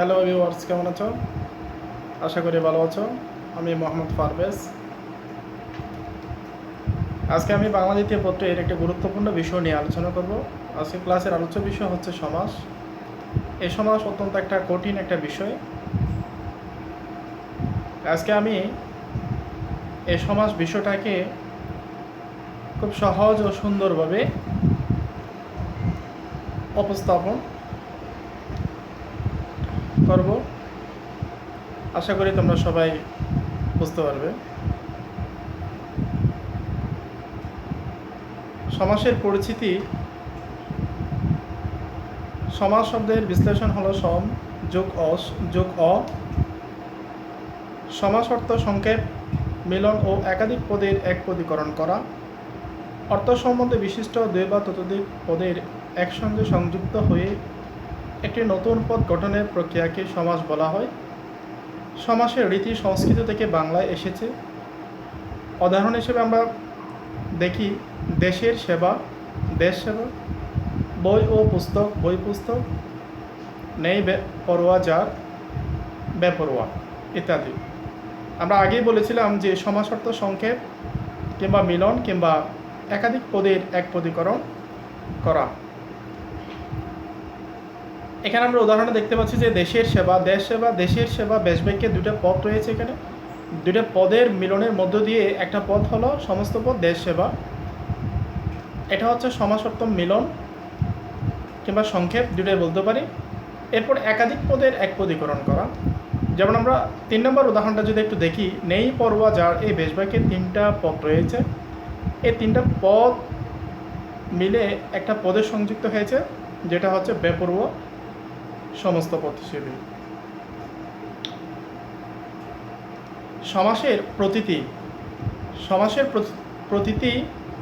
Hello viewers, কেমন আছো? আশা করি ভালো আছো। আমি মোহাম্মদ পারভেজ। আজকে আমি বাংলা দ্বিতীয় পত্রের একটি গুরুত্বপূর্ণ বিষয় নিয়ে আলোচনা করব। আজকে ক্লাসের আলোচ্য বিষয় হচ্ছে সমাস। এই সমাস অত্যন্ত একটা কঠিন একটা বিষয়। আজকে আমি এই সমাস বিষয়টাকে খুব সহজ ও সুন্দরভাবে উপস্থাপন করব। আশা করি তোমরা সবাই বুঝতে পারবে। সমাসের পরিচিতি। সমাস শব্দের বিশ্লেষণ হলো সম যোগ অ। সমাস অর্থ সংক্ষেপ, মিলন ও একাধিক পদের এক পদীকরণ করা। অর্থ সম্বন্ধে বিশিষ্ট দুই বা ততোধিক পদের একসঙ্গে সংযুক্ত হয়ে একটি নতুন পদ গঠনের প্রক্রিয়াকে সমাস বলা হয়। সমাসের রীতি সংস্কৃত থেকে বাংলায় এসেছে। উদাহরণ হিসেবে আমরা দেখি দেশের সেবা, দেশ সেবা, বই ও পুস্তক, বই পুস্তক, নেই পড়ুয়া যার, বেপরোয়া ইত্যাদি। আমরা আগেই বলেছিলাম যে সমাস অর্থ সংক্ষেপ কিংবা মিলন কিংবা একাধিক পদের এক পদীকরণ করা। এখানে আমরা উদাহরণে দেখতে পাচ্ছি যে দেশের সেবা, দেশ সেবা, দেশের সেবা বেশবাক্যে দুটো পদ রয়েছে। এখানে দুটো পদের মিলনের মধ্য দিয়ে একটা পদ হলো সমস্ত পদ দেশ সেবা। এটা হচ্ছে সমাস অর্থ মিলন কিংবা সংক্ষেপ, দুটোই বলতে পারি। এরপর একাধিক পদের এক পদীকরণ করা। যেমন আমরা 3 নম্বর উদাহরণটা যদি একটু দেখি, নেই পড়ুয়া যার, এই বেশবাক্যে 3টা পদ রয়েছে। এই 3টা পদ মিলে একটা পদে সংযুক্ত হয়েছে, যেটা হচ্ছে বেপরোয়া সমস্ত পদ হিসেবে। সমাসের প্রতীতি। সমাসের প্রতীতি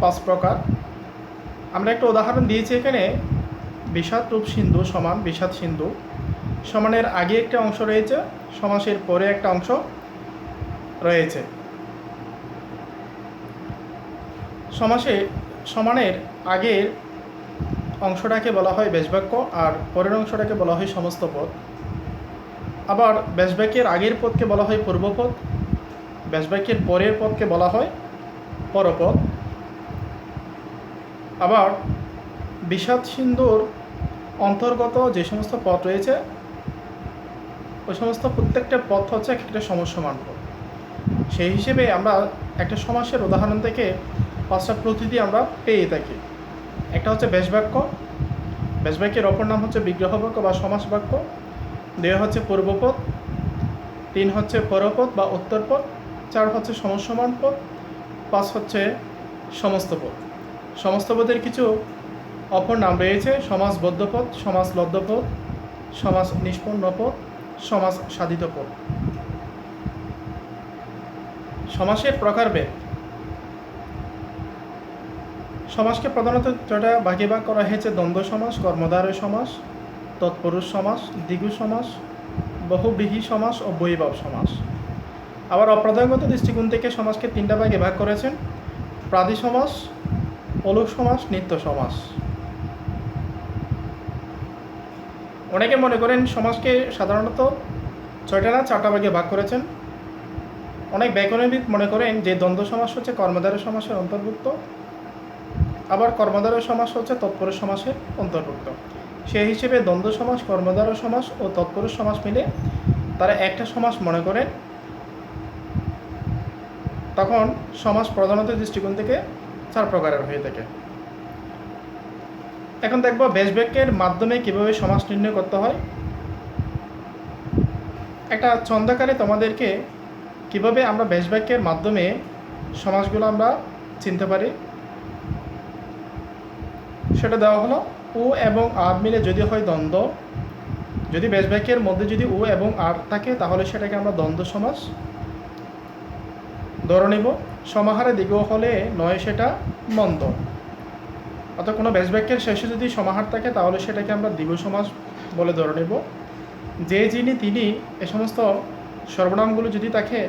5 প্রকার। আমরা একটা উদাহরণ দিয়েছি এখানে, বিষাদ রূপ সিন্ধু সমান বিষাদ সিন্ধু। সমানের আগে একটা অংশ রয়েছে, সমাসের পরে একটা অংশ রয়েছে। সমাসে সমানের আগের অংশটাকে বলা হয় বেশবাক্য আর পরের অংশটাকে বলা হয় সমস্ত পদ। আবার বেশবাক্যের আগের পদকে বলা হয় পূর্বপদ, বেশবাক্যের পরের পদকে বলা হয় পরপদ। আবার বিষাদ সিন্ধুর অন্তর্গত যে সমস্ত পদ রয়েছে, ওই সমস্ত প্রত্যেকটা পদ হচ্ছে একটা সমসমান পদ। সেই হিসেবে আমরা একটা সমাসের উদাহরণ থেকে 5টা প্রতীতি আমরা পেয়ে থাকি। একটা হচ্ছে বেশবাক্য, বেশবাক্যের অপর নাম হচ্ছে বিগ্রহ বাক্য বা সমাস বাক্য। 2 হচ্ছে পূর্বপদ, 3 হচ্ছে পরপদ বা উত্তরপদ, 4 হচ্ছে সমসমান পদ, 5 হচ্ছে সমস্ত পদ। সমস্ত পদের কিছু অপর নাম রয়েছে, সমাস বদ্ধপদ, সমাস লব্ধপদ, সমাস নিষ্পন্ন পদ, সমাস সাধিত পদ। সমাসের প্রকারভেদ। সমাসকে প্রধানত 6টা ভাগে ভাগ করা হয়েছে: দ্বন্দ্ব সমাস, কর্মধারয় সমাস, তৎপুরুষ সমাস, দ্বিগু সমাস, বহুব্রীহি সমাস ও বৈভব সমাস। আবার অপ্রধানগত দৃষ্টিকোণ থেকে সমাসকে 3টা ভাগে ভাগ করেছেন: প্রাদি সমাস, অলুক সমাস, নিত্য সমাস। অনেকে মনে করেন সমাসকে সাধারণত 6টা না 4টা ভাগে ভাগ করেছেন। অনেক ব্যাকরণবিদ মনে করেন যে দ্বন্দ্ব সমাস হচ্ছে কর্মধারয় সমাসের অন্তর্ভুক্ত, আবার কর্মধারয় সমাস হচ্ছে তৎপুরুষ সমাসের অন্তর্ভুক্ত। সেই হিসেবে দ্বন্দ্ব সমাস, কর্মধারয় সমাস ও তৎপুরুষ সমাস মিলে তারা একটা সমাস মনে করেন। তখন সমাস প্রধানত দৃষ্টিকোণ থেকে 4 প্রকারের হয়ে থাকে। এখন দেখব বেশবাক্যের মাধ্যমে কিভাবে সমাস নির্ণয় করতে হয়। একটা ছন্দাকারে তোমাদেরকে কিভাবে আমরা বেশবাক্যের মাধ্যমে সমাসগুলো আমরা চিনতে পারি সেটা দেওয়া হলো। ও এবং আর মিলে যদি হয় দ্বন্দ্ব, যদি বেশবাক্যের মধ্যে যদি ও এবং আর থাকে তাহলে সেটাকে আমরা দ্বন্দ্ব সমাস ধরে নেব। সমাহারে দ্বিগ হলে নয় সেটা মন্দ। অর্থাৎ কোনো বেশবাক্যের শেষে যদি সমাহার থাকে তাহলে সেটাকে আমরা দ্বিগু সমাস বলে ধরে নেব। যে যিনি তিনি এ সমস্ত সর্বনামগুলো যদি থাকে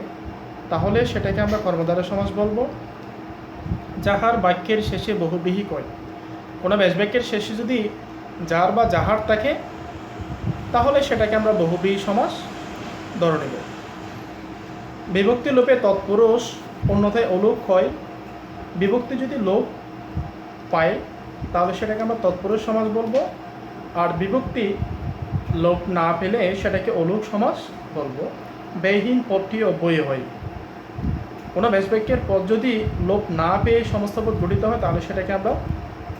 তাহলে সেটাকে আমরা কর্মধারয় সমাস বলবো। যাহার বাক্যের শেষে বহুব্রীহি কয়। কোনো বেশবাক্যের শেষে যদি যার বা যাহার থাকে তাহলে সেটাকে আমরা বহুব্রীহি সমাস ধরে নেব। বিভক্তি লোপে তৎপুরুষ অন্যথায় অলোপ হয়। বিভক্তি যদি লোপ পায় তাহলে সেটাকে আমরা তৎপুরুষ সমাস বলবো, আর বিভক্তি লোপ না পেলে সেটাকে অলোপ সমাস বলবো। ব্যয়হীন পদটি অব্যয়ী হয়। কোনো ব্যাসবাক্যের পদ যদি লোপ না পেয়ে সমস্ত পদ গঠিত হয় তাহলে সেটাকে আমরা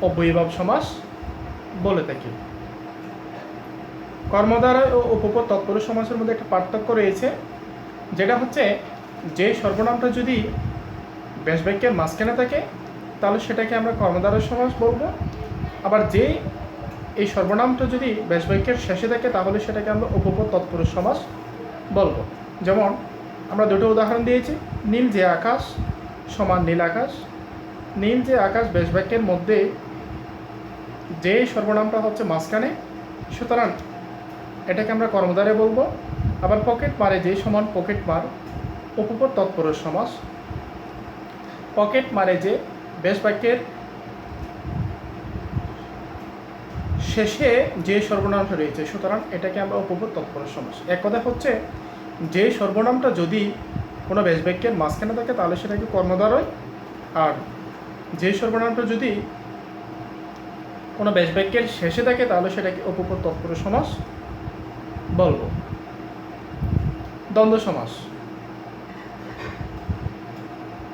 অব্যয়ীভাব সমাস বলে থাকি। কর্মদ্বারা ও উপপদ তৎপুরুষ সমাসের মধ্যে একটা পার্থক্য রয়েছে, যেটা হচ্ছে যে সর্বনামটা যদি ব্যাসবাক্যের মাঝখানে থাকে তাহলে সেটাকে আমরা কর্মদ্বারা সমাস বলবো, আবার যে এই সর্বনামটা যদি ব্যাসবাক্যের শেষে থাকে তাহলে সেটাকে আমরা উপপদ তৎপুরুষ সমাস বলবো। যেমন আমরা দুটো উদাহরণ দিয়েছি, নীল যে আকাশ সমান নীল আকাশ। নীল যে আকাশ ব্যাসবাক্যের মধ্যে যে সর্বনামটা হচ্ছে মাঝখানে, সুতরাং এটাকে আমরা কর্মদ্বারে বলবো। আবার পকেট মারে যে সমান পকেট মার, উপপদ তৎপুরুষ সমাস। পকেট মারে যে ব্যাসবাক্যের শেষে যে সর্বনামটা রয়েছে, সুতরাং এটাকে আমরা উপপদ তৎপুরুষ সমাস। এক কথা হচ্ছে যে সর্বনামটা যদি কোনো ব্যাসবাক্যের মাঝখানে থাকে তাহলে সেটাকে কর্মদ্বারয়, আর যে সর্বনামটা যদি কোনো ব্যাসবাক্যের শেষে থাকে তাহলে সেটাকে উপপদ তৎপুরুষ সমাস বলবো। দ্বন্দ্ব সমাস।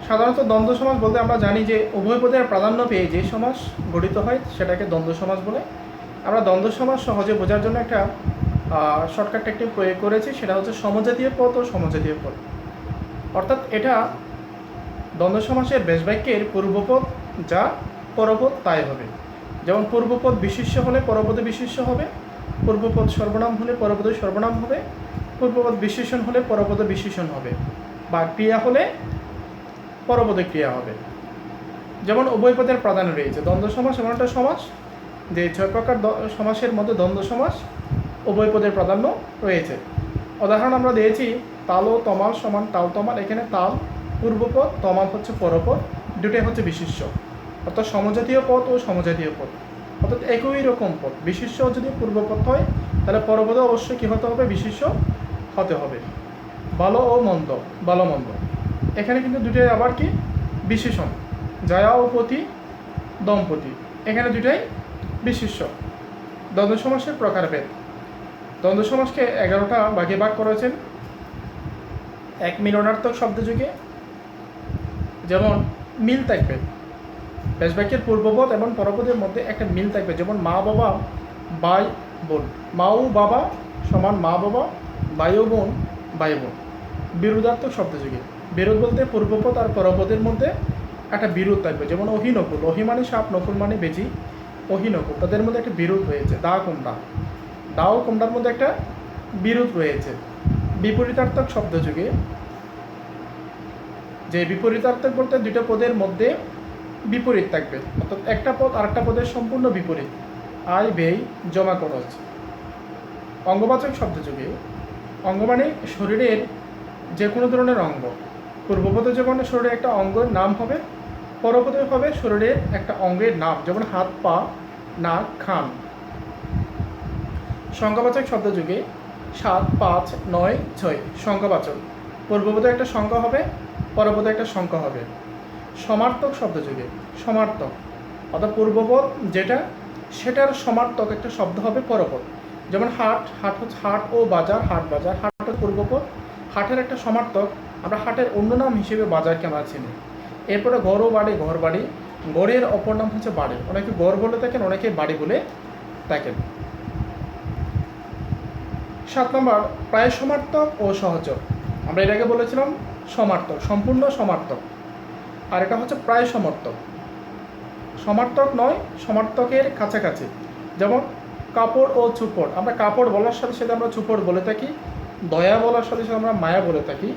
সাধারণত দ্বন্দ্ব সমাস বলতে আমরা জানি যে উভয় পদের প্রাধান্য পেয়ে যে সমাস গঠিত হয় সেটাকে দ্বন্দ্ব সমাস বলে। আমরা দ্বন্দ্ব সমাস সহজে বোঝার জন্য একটা শর্টকাট টেকনিক প্রয়োগ করেছি, সেটা হচ্ছে সমজাতীয় পদ ও সমজাতীয় পদ। অর্থাৎ এটা দ্বন্দ্ব সমাসের ব্যাসবাক্যের পূর্বপদ যা পরপদ তাই হবে। যেমন পূর্বপদ বিশেষ্য হলে পরপদে বিশেষ্য হবে, পূর্বপদ সর্বনাম হলে পরপদে সর্বনাম হবে, পূর্বপদ বিশেষণ হলে পরপদে বিশেষণ হবে, বা ক্রিয়া হলে পরপদে ক্রিয়া হবে। যেমন উভয় পদের প্রাধান্য রয়েছে। দ্বন্দ্ব সমাস এমন একটা সমাস যে 6 প্রকার সমাসের মধ্যে দ্বন্দ্ব সমাস উভয় পদের প্রাধান্য রয়েছে। উদাহরণ আমরা দিয়েছি, তাল ও তমাল সমান তাল তমাল। এখানে তাল পূর্বপদ, তমাল হচ্ছে পরপদ, দুটোই হচ্ছে বিশেষ্য। অর্থাৎ সমজাতীয় পদ ও সমজাতীয় পদ, অর্থাৎ একই রকম পদ। বিশেষ্য যদি পূর্বপদ হয় তাহলে পরপদে অবশ্যই কী হতে হবে? বিশেষ্য হতে হবে। ভালো ও মন্দ, ভালো মন্দ, এখানে কিন্তু দুটোই আবার কি বিশেষণ। জয়া ও পতি, দম্পতি, এখানে দুটাই বিশেষ্য। দ্বন্দ্ব সমাসের প্রকারভেদ। দ্বন্দ্ব সমাসকে 11টা ভাগে ভাগ করেছেন এক মিলনার্থক শব্দযোগে। যেমন মিল থাকবে, ব্যাসবাক্যের পূর্বপদ এবং পরপদের মধ্যে একটা মিল থাকবে। যেমন মা বাবা, ভাই বোন, মা ও বাবা সমান মা বাবা, ভাই ও বোন, ভাই বোন। বিরোধার্থক শব্দযোগে, বিরোধ বলতে পূর্বপদ আর পরপদের মধ্যে একটা বিরোধ থাকবে। যেমন অহি নকুল, অহি মানে সাপ, নকুল মানে বেজি, অহি নকুল, তাদের মধ্যে একটা বিরোধ রয়েছে। দা কুমড়া, দা ও কুমড়ার মধ্যে একটা বিরোধ রয়েছে। বিপরীতার্থক শব্দযোগে, যে বিপরীতার্থক বলতে দুটো পদের মধ্যে বিপরীত থাকবে, অর্থাৎ একটা পদ আরেকটা পদের সম্পূর্ণ বিপরীত। আয় ব্যয়, জমা খরচ। অঙ্গবাচক শব্দযোগে, অঙ্গ মানে শরীরের যে কোনো ধরনের অঙ্গ। পূর্বপদে যেমন শরীরের একটা অঙ্গের নাম হবে, পরপদে হবে শরীরের একটা অঙ্গের নাম, যেমন হাত, পা, নাক, কান। সংখ্যাবাচক শব্দযোগে 7, 5, 9, 6 সংখ্যাবাচক। পূর্বপদে একটা সংখ্যা হবে, পরপদে একটা সংখ্যা হবে। সমার্থক শব্দযোগে, সমার্থক অর্থাৎ পূর্বপদ যেটা সেটার সমার্থক একটা শব্দ হবে পরপদ। যেমন হাট, হাট হচ্ছে হাট ও বাজার, হাট বাজার, হাটের পূর্বপদ। হাটের একটা সমার্থক, আমরা হাটের অন্য নাম হিসেবে বাজারকে আমরা চিনি। এরপরে ঘর ও বাড়ি, ঘর বাড়ি, গড়ের অপর নাম হচ্ছে বাড়ি। অনেকে গড় বলে থাকেন, অনেকে বাড়ি বলে থাকেন। 7 নম্বর প্রায় সমার্থক ও সহচর। আমরা এর আগে বলেছিলাম সমার্থক, সম্পূর্ণ সমার্থক, আর এটা হচ্ছে প্রায় সমর্থক। সমার্থক নয়, সমার্থকের কাছাকাছি। যেমন কাপড় ও চুপড়, আমরা কাপড় বলার সাথে সাথে আমরা চুপড় বলে থাকি, দয়া বলার সাথে সাথে আমরা মায়া বলে থাকি।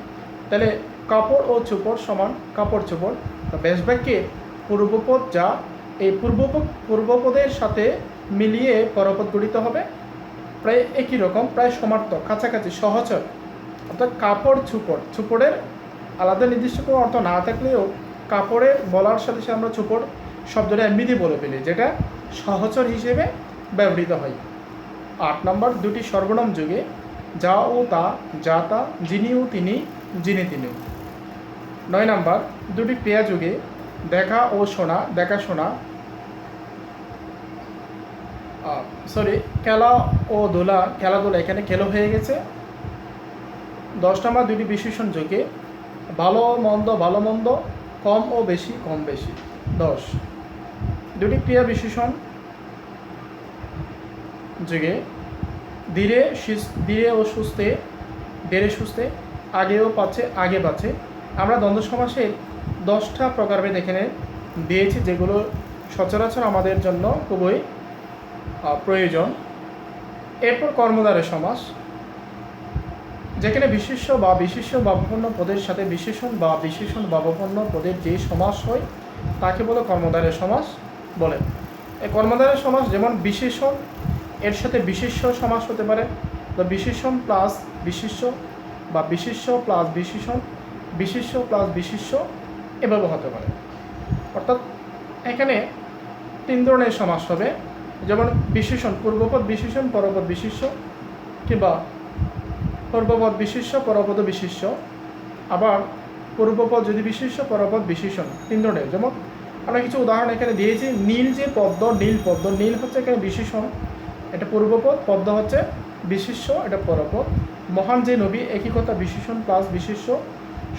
তাহলে কাপড় ও চুপড় সমান কাপড় চুপড়। ব্যাসবাক্যের পূর্বপদ যা এই পূর্বপদের সাথে মিলিয়ে পরপদ গঠিত হবে, প্রায় একই রকম, প্রায় সমার্থক, কাছাকাছি, সহচর। অর্থাৎ কাপড় চুপড়, চুপড়ের আলাদা নির্দিষ্ট কোনো অর্থ না থাকলেও কাপড়ের বলার সাথে সাথে আমরা চুপড় শব্দটা এমনিতেই বলে ফেলি, যেটা সহচর হিসেবে ব্যবহৃত হয়। 8 নম্বর দুটি সর্বনাম যুগে যা ও তা, যা তা, যিনি ও তিনি, যিনি তিনি। 9 নম্বর দুটি ক্রিয়া যুগে দেখা ও শোনা, দেখা শোনা, খেলা ও দোলা, খেলাধুলা, এখানে খেলো হয়ে গেছে। 10 নম্বর দুটি বিশেষণ যুগে ভালো মন্দ, ভালো মন্দ, কম ও বেশি, কম বেশি। 10 দুটি ক্রিয়া বিশেষণ যুগে ধীরে ও সুস্থে, ধীরে সুস্থে, আগে ও পাচ্ছে, আগে পাচ্ছে। আমরা দ্বন্দ্ব সমাসের 10টা প্রকারভেদ এখানে দিয়েছি, যেগুলো সচরাচর আমাদের জন্য খুবই প্রয়োজন। এরপর কর্মধারয় সমাস, যেখানে বিশেষ্য বা বিশেষ্য ভাবাপন্ন পদের সাথে বিশেষণ বা বিশেষণ ভাবাপন্ন পদের যে সমাস হয় তাকে বলে কর্মধারয় সমাস বলে। এই কর্মধারয় সমাস যেমন বিশেষণ এর সাথে বিশেষ্য সমাস হতে পারে, বা বিশেষণ প্লাস বিশেষ্য, বা বিশেষ্য প্লাস বিশেষণ, বিশেষ্য প্লাস বিশেষ্য, এভাবে হতে পারে। অর্থাৎ এখানে 3 ধরনের সমাস হবে, যেমন বিশেষণ পূর্বপদ বিশেষণ, পরপদ বিশেষ্য, কিংবা পূর্বপদ বিশেষ্য, পরপদ বিশেষ্য। আবার পূর্বপদ যদি বিশেষ্য, পরপদ বিশেষণ, 3 ধরনের। যেমন আমরা কিছু উদাহরণ এখানে দিয়েছি। নীল যে পদ্ম, নীল পদ্ম, নীল হচ্ছে এখানে বিশেষণ, এটা পূর্বপদ, পদ্ম হচ্ছে বিশেষ্য, এটা পরপদ। মহান যে নবী, একই কথা, বিশেষণ প্লাস বিশেষ্য।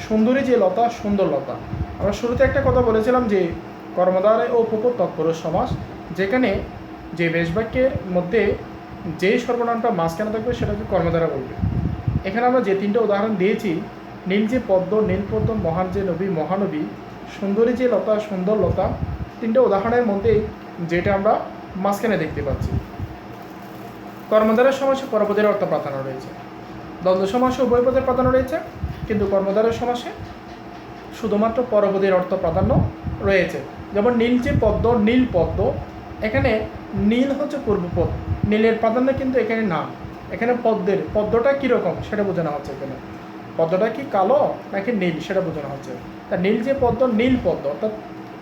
সুন্দরী যে লতা, সুন্দর লতা। আমরা শুরুতে একটা কথা বলেছিলাম যে কর্মধারয় ও উপপদ তৎপুরুষ সমাস, যেখানে যে বেশবাক্যের মধ্যে যে সর্বনামটা মাঝখানে থাকবে সেটাকে কর্মধারয় বলবে। এখানে আমরা যে 3টা উদাহরণ দিয়েছি, নীল যে পদ্ম, নীল পদ্ম, মহান যে নবী, মহানবী, সুন্দরী যে লতা, সুন্দর লতা, 3টা উদাহরণের মধ্যে যেটা আমরা মাঝখানে দেখতে পাচ্ছি। কর্মধারয় সমাসে পরপদের অর্থ প্রাধান্য রয়েছে, দ্বন্দ্ব সমাসে উভয় পদের প্রাধান্য রয়েছে, কিন্তু কর্মধারয় সমাসে শুধুমাত্র পরপদের অর্থ প্রাধান্য রয়েছে। যেমন নীল যে পদ্ম, নীল পদ্ম, এখানে নীল হচ্ছে পূর্বপদ, নীলের প্রাধান্য কিন্তু এখানে না, এখানে পদ্মটা কীরকম সেটা বোঝানো হচ্ছে। এখানে পদ্মটা কি কালো নাকি নীল সেটা বোঝানো হচ্ছে। তা নীল যে পদ্ম, নীল পদ্ম, অর্থাৎ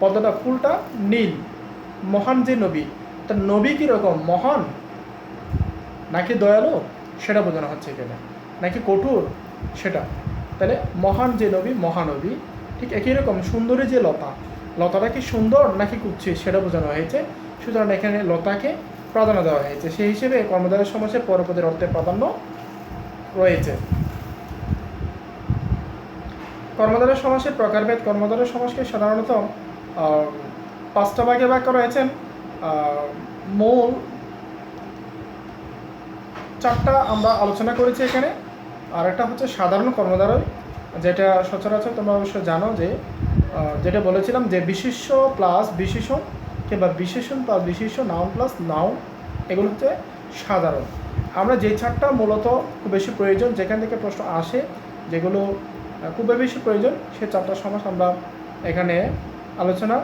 পদ্মটা ফুলটা নীল। মহান যে নবী, তা নবী কীরকম, মহান নাকি দয়ালু সেটা বোঝানো হচ্ছে এখানে, নাকি কঠোর সেটা। তাহলে মহান যে নবী, মহানবী। ঠিক একই রকম সুন্দরী যে লতা, লতাটা কি সুন্দর নাকি কুচ্ছিত সেটা বোঝানো হয়েছে। সুতরাং এখানে লতাকে প্রাধান্য দেওয়া হয়েছে। সেই হিসেবে কর্মধারয় সমাসে পরপদের অর্থে প্রাধান্য রয়েছে। কর্মধারয় সমাসের প্রকারভেদ। কর্মধারয় সমাসকে সাধারণত 5টা ভাগে ভাগ করা হয়েছে। মূল 4টা আমরা আলোচনা করেছি এখানে। আর একটা হচ্ছে সাধারণ কর্মধারয়, যেটা সচরাচর তোমরা অবশ্যই জানো, যে যেটা বলেছিলাম যে বিশেষ্য প্লাস বিশেষণ, কিংবা বিশেষণ প্লাস বিশেষ্য, নাউন প্লাস নাউন, এগুলো হচ্ছে সাধারণ। আমরা যে 4টা মূলত খুব বেশি প্রয়োজন, যেখান থেকে প্রশ্ন আসে, যেগুলো খুব বেশি প্রয়োজন, সে 4টা সমাস আমরা এখানে আলোচনা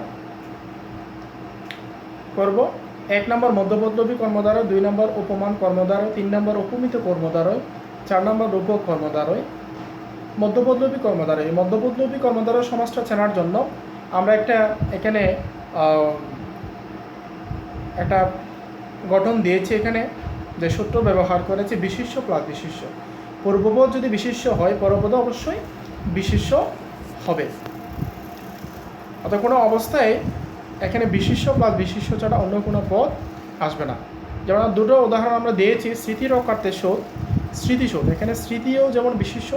করব। 1 নম্বর মধ্যপদলোপী কর্মধারয়, 2 নম্বর উপমান কর্মধারয়, 3 নম্বর উপমিত কর্মধারয়, 4 নম্বর রূপক কর্মধারয়। মধ্যপদলোপী কর্মধারয়, এই মধ্যপদলোপী কর্মধারয় সমাসটা চেনার জন্য আমরা এখানে একটা গঠন দিয়েছি এখানে, যে সূত্র ব্যবহার করেছে বিশেষ্য প্লাস বিশেষ্য। পূর্বপদ যদি বিশেষ্য হয়, পরপদ অবশ্যই বিশেষ্য হবে। অর্থাৎ কোনো অবস্থায় এখানে বিশেষ্য প্লাস বিশেষ্য ছাড়া অন্য কোনো পদ আসবে না। যেমন 2টো উদাহরণ আমরা দিয়েছি, স্মৃতির অকার্তে শোধ, স্মৃতিশোধ। এখানে স্মৃতিও যেমন বিশেষ্য,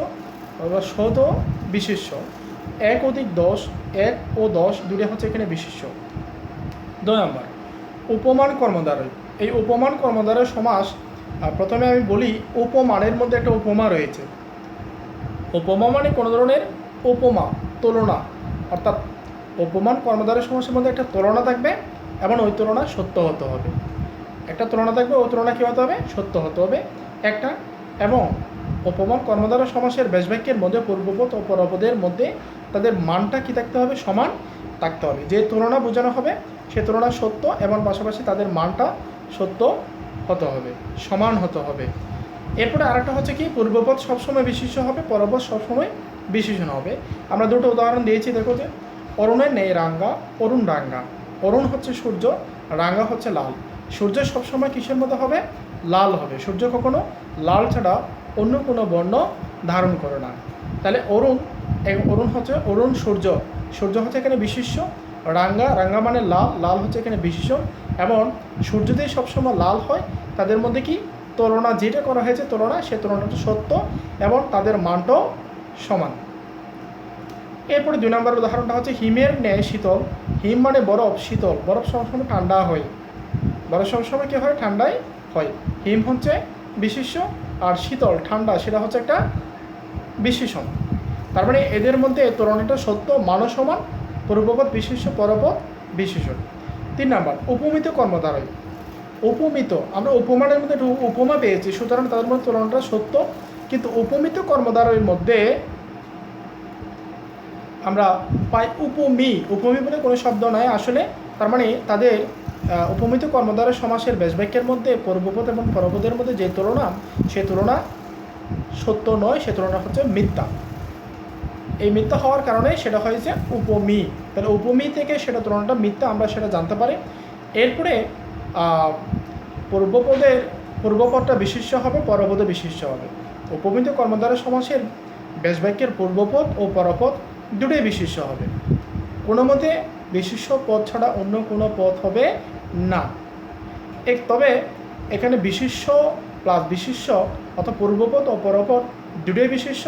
আবার শোধও বিশেষ্য। 1 + 10, 1 ও 10 দুটো হচ্ছে এখানে বিশেষ্য। 2 নম্বর উপমান কর্মধারয়। এই উপমান কর্মধারয় সমাস, প্রথমে আমি বলি, উপমানের মধ্যে একটা উপমা রয়েছে। উপমা মানে কোনো ধরনের উপমা, তুলনা। অর্থাৎ উপমান কর্মধারয় সমাসের মধ্যে একটা তুলনা থাকবে, এবং ওই তুলনা সত্য হতে হবে। একটা তুলনা থাকবে, ওই তুলনা কী হতে হবে, সত্য হতে হবে একটা। এবং উপমান কর্মধারয় সমাসের বেশবাক্যের মধ্যে পূর্বপদ ও পরপদের মধ্যে তাদের মানটা কী থাকতে হবে, সমান থাকতে হবে। যে তুলনা বোঝানো হবে সে তুলনা সত্য, এবং পাশাপাশি তাদের মানটা সত্য হতে হবে, সমান হতে হবে। এরপরে আরেকটা হচ্ছে কি, পূর্বপদ সবসময় বিশেষ্য হবে, পরপদ সবসময় বিশেষণ হবে। আমরা 2টো উদাহরণ দিয়েছি, দেখো যে অরুণের নেই রাঙ্গা, অরুণ রাঙ্গা। অরুণ হচ্ছে সূর্য, রাঙ্গা হচ্ছে লাল। সূর্য সবসময় কিসের মতো হবে? লাল হবে। সূর্য কখনো লাল ছাড়া অন্য কোনো বর্ণ ধারণ করে না। তাহলে অরুণ হচ্ছে অরুণ সূর্য। সূর্য হচ্ছে এখানে বিশেষ্য, রাঙ্গা মানে লাল, লাল হচ্ছে এখানে বিশেষ্য। এবং সূর্য যদি সবসময় লাল হয়, তাদের মধ্যে কি তুলনা যেটা করা হয়েছে তুলনা, সে তুলনাটা সত্য এবং তাদের মানটাও সমান। এরপরে 2 নম্বর উদাহরণটা হচ্ছে হিমের ন্যায় শীতল। হিম মানে বরফ, শীতল, বরফ সবসময় ঠান্ডা হয়, বরফ সবসময় কী হয়? ঠান্ডাই হয়। হিম হচ্ছে বিশেষ্য আর শীতল ঠান্ডা সেটা হচ্ছে একটা বিশেষণ। তার মানে এদের মধ্যে তুলনাটা সত্য, মানও সমান, পূর্বপদ বিশেষ্য, পরপদ বিশেষণ। 3 নম্বর উপমিত কর্মদ্বারয়। উপমিত, আমরা উপমানের মধ্যে একটু উপমা পেয়েছি, সুতরাং তাদের মধ্যে তুলনাটা সত্য। কিন্তু উপমিত কর্মদ্বারয়ের মধ্যে আমরা পাই উপমি বলে কোনো শব্দ নয় আসলে। তার মানে তাদের উপমিত কর্মদ্বারয় সমাসের ব্যাসবাক্যের মধ্যে পূর্বপদ এবং পরপদের মধ্যে যে তুলনা, সে তুলনা সত্য নয়, সে তুলনা হচ্ছে মিথ্যা। এই মিথ্যা হওয়ার কারণে সেটা হয়েছে উপমি। তাহলে উপমি থেকে সেটা তুলনাটা মিথ্যা, আমরা সেটা জানতে পারি। এরপরে পূর্বপদটা বিশেষ্য হবে, পরপদে বিশেষ্য হবে। উপমিত কর্মদ্বারয় সমাসের ব্যাসবাক্যের পূর্বপদ ও পরপদ দুটোই বিশেষ্য হবে। কোনো মতে বিশেষ্য পদ ছাড়া অন্য কোনো পদ হবে না। তবে এখানে বিশেষ্য প্লাস বিশেষ্য অর্থাৎ পূর্বপদ ও পরপদ দুটোই বিশেষ্য,